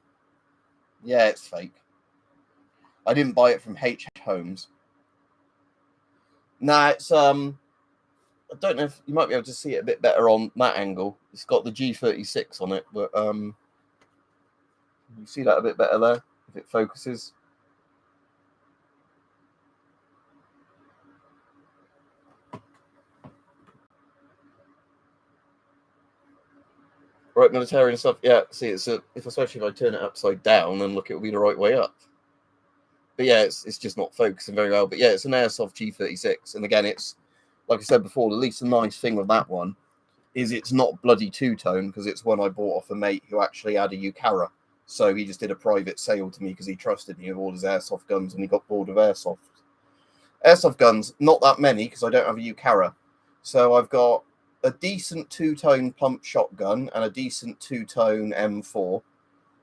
Yeah, it's fake. I didn't buy it from H Homes. Nah, it's I don't know if you might be able to see it a bit better on that angle. It's got the G36 on it, but you see that a bit better there if it focuses. Right, military stuff. Yeah, see, especially if I turn it upside down and look, it'll be the right way up. But yeah, it's just not focusing very well. But yeah, it's an airsoft G36, and again, it's like I said before. The least nice thing with that one is it's not bloody two-tone, because it's one I bought off a mate who actually had a Ucara. So he just did a private sale to me because he trusted me with all his airsoft guns, and he got bored of airsoft. Airsoft guns, not that many because I don't have a Ucara. So I've got a decent two-tone pump shotgun and a decent two-tone M4.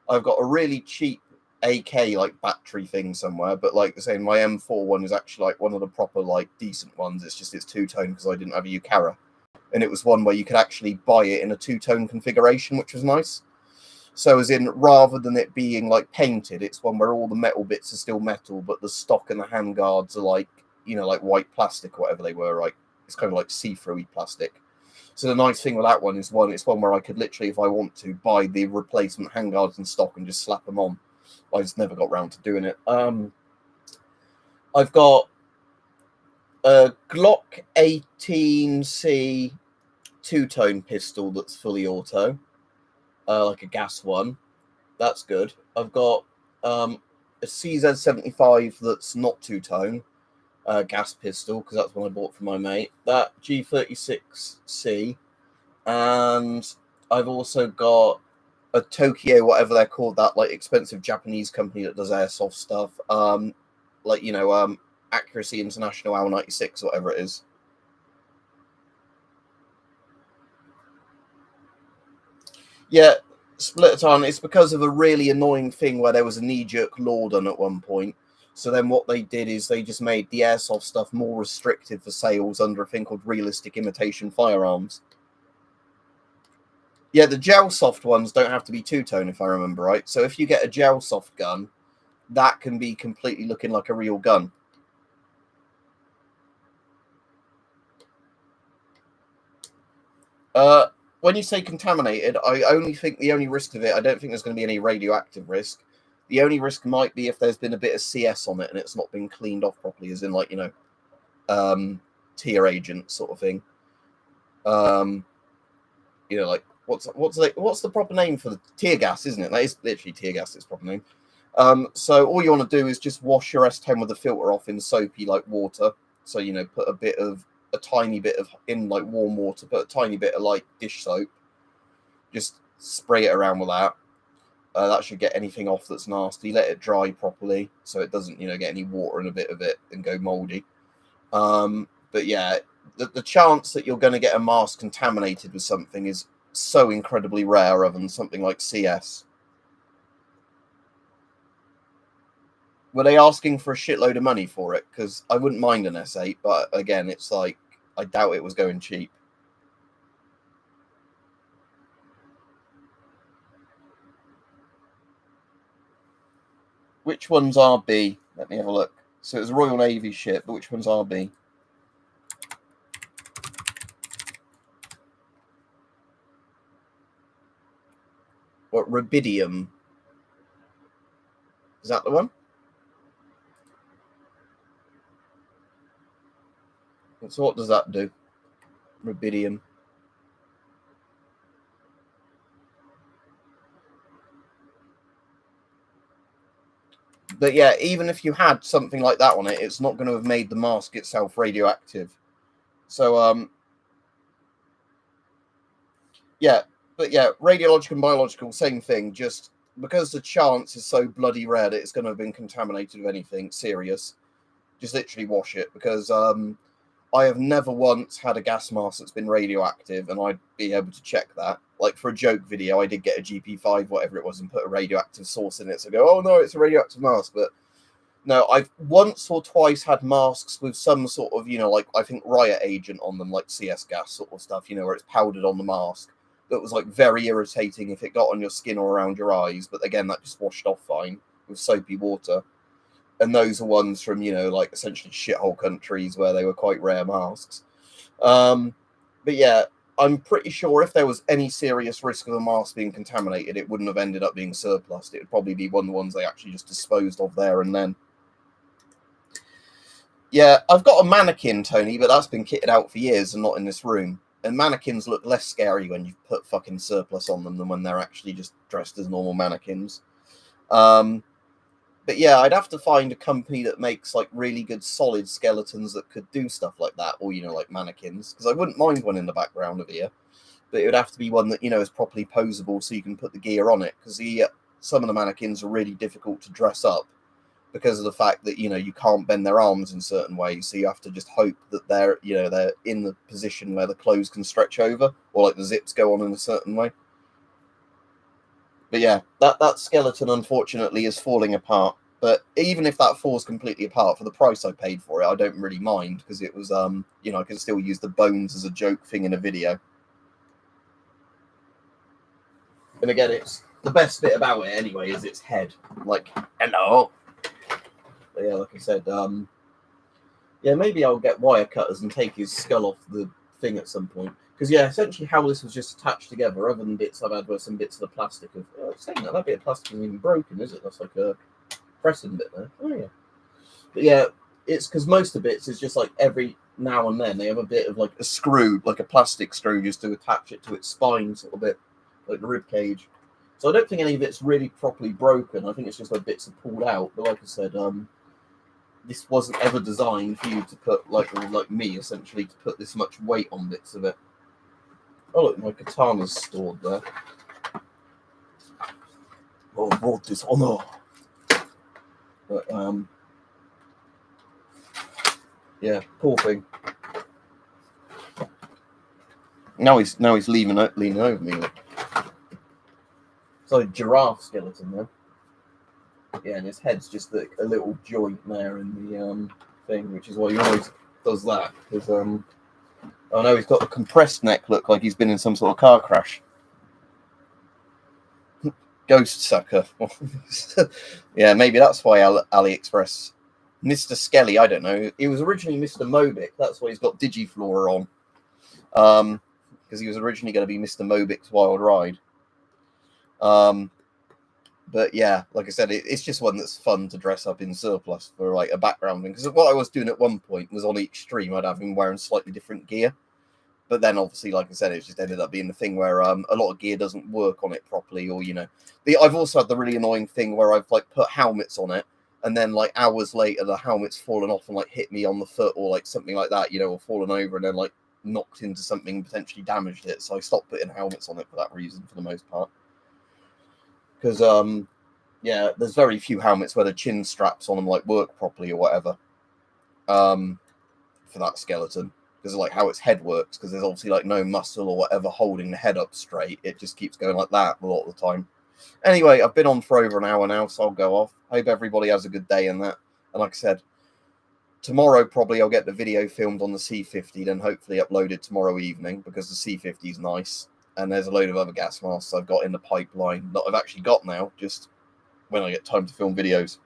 I've got a really cheap AK like battery thing somewhere, but like I say, my M4 one is actually like one of the proper like decent ones. It's two-tone because I didn't have a Ucara, and it was one where you could actually buy it in a two-tone configuration, which was nice. So as in, rather than it being like painted, it's one where all the metal bits are still metal, but the stock and the handguards are like, like white plastic or whatever they were. Like, it's kind of like see-through plastic. So the nice thing with that one is it's one where I could literally, if I want to, buy the replacement handguards in stock and just slap them on. I just never got round to doing it. I've got a Glock 18C two-tone pistol that's fully auto, like a gas one. That's good. I've got a CZ75 that's not two-tone, gas pistol, because that's one I bought from my mate. That G36C, and I've also got a Tokyo, whatever they're called, that like expensive Japanese company that does airsoft stuff, Accuracy International L96, whatever it is. Yeah, split it on. It's because of a really annoying thing where there was a knee-jerk law done at one point. So then what they did is they just made the airsoft stuff more restricted for sales under a thing called realistic imitation firearms. Yeah, the gel soft ones don't have to be two-tone, if I remember right. So if you get a gel soft gun, that can be completely looking like a real gun. When you say contaminated, I only think the only risk of it, I don't think there's going to be any radioactive risk. The only risk might be if there's been a bit of CS on it and it's not been cleaned off properly, as in like, tear agent sort of thing. Like what's the proper name for the tear gas, isn't it? That is literally tear gas, its proper name. So all you want to do is just wash your S10 with the filter off in soapy like water. So, put a bit of a tiny bit of, in like warm water, put a tiny bit of like dish soap, just spray it around with that. That should get anything off that's nasty. Let it dry properly so it doesn't, get any water in a bit of it and go moldy. But yeah, the chance that you're going to get a mask contaminated with something is so incredibly rare, other than something like CS. Were they asking for a shitload of money for it? Because I wouldn't mind an S8, but again, it's like, I doubt it was going cheap. Which one's RB? Let me have a look. So it's Royal Navy ship, but which one's RB? What, rubidium? Is that the one? So what does that do? Rubidium. But yeah, even if you had something like that on it, it's not going to have made the mask itself radioactive. So, yeah. But yeah, radiological and biological, same thing. Just because the chance is so bloody rare that it's going to have been contaminated with anything serious, just literally wash it. Because I have never once had a gas mask that's been radioactive, and I'd be able to check that. Like for a joke video, I did get a GP5, whatever it was, and put a radioactive source in it. So go, oh no, it's a radioactive mask. But no, I've once or twice had masks with some sort of, like I think riot agent on them, like CS gas sort of stuff, where it's powdered on the mask. That was like very irritating if it got on your skin or around your eyes. But again, that just washed off fine with soapy water. And those are ones from, like essentially shithole countries where they were quite rare masks. But yeah, I'm pretty sure if there was any serious risk of a mask being contaminated, it wouldn't have ended up being surplus. It would probably be one of the ones they actually just disposed of there and then. Yeah, I've got a mannequin, Tony, but that's been kitted out for years and not in this room. And mannequins look less scary when you put fucking surplus on them than when they're actually just dressed as normal mannequins. But yeah, I'd have to find a company that makes like really good solid skeletons that could do stuff like that, or like mannequins, because I wouldn't mind one in the background of here, but it would have to be one that is properly posable so you can put the gear on it, because some of the mannequins are really difficult to dress up because of the fact that you can't bend their arms in certain ways, so you have to just hope that they're they're in the position where the clothes can stretch over, or like the zips go on in a certain way. But yeah, that skeleton unfortunately is falling apart. But even if that falls completely apart, for the price I paid for it, I don't really mind, because it was I can still use the bones as a joke thing in a video. And again, it's the best bit about it anyway is its head. Like, hello. But yeah, like I said, yeah, maybe I'll get wire cutters and take his skull off the thing at some point. Because yeah, essentially how this was just attached together, other than bits I've had were some bits of the plastic of saying that bit of plastic isn't even broken, is it? That's like a pressing bit there. Oh yeah. But yeah, it's because most of the bits is just like every now and then they have a bit of like a screw, like a plastic screw, just to attach it to its spine sort of bit, like the rib cage. So I don't think any of it's really properly broken. I think it's just like bits are pulled out. But like I said, this wasn't ever designed for you to put like me essentially to put this much weight on bits of it. Oh look, my katana's stored there. Oh, brought this honor. But yeah, poor thing. Now he's leaning over me. It's like a giraffe skeleton there. Yeah, and his head's just a little joint there in the thing, which is why he always does that. Because oh no, he's got a compressed neck, look like he's been in some sort of car crash. Ghost sucker. Yeah, maybe that's why AliExpress. Mr. Skelly, I don't know. He was originally Mr. Mobic. That's why he's got Digiflora on. Because he was originally going to be Mr. Mobic's Wild Ride. But yeah, like I said, it's just one that's fun to dress up in surplus for like a background thing. Because what I was doing at one point was on each stream, I'd have him wearing slightly different gear. But then obviously, like I said, it just ended up being the thing where a lot of gear doesn't work on it properly, or I've also had the really annoying thing where I've like put helmets on it, and then like hours later the helmet's fallen off and like hit me on the foot or like something like that, you know, or fallen over and then like knocked into something and potentially damaged it. So I stopped putting helmets on it for that reason, for the most part. Because yeah, there's very few helmets where the chin straps on them like work properly or whatever. For that skeleton, because like how its head works, because there's obviously like no muscle or whatever holding the head up straight. It just keeps going like that a lot of the time. Anyway, I've been on for over an hour now, so I'll go off. Hope everybody has a good day in that. And like I said, tomorrow probably I'll get the video filmed on the C50, then hopefully uploaded tomorrow evening, because the C50 is nice. And there's a load of other gas masks I've got in the pipeline that I've actually got now, just when I get time to film videos.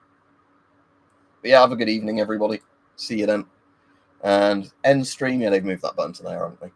But yeah, have a good evening, everybody. See you then. And end stream. Yeah, they've moved that button to there, haven't they?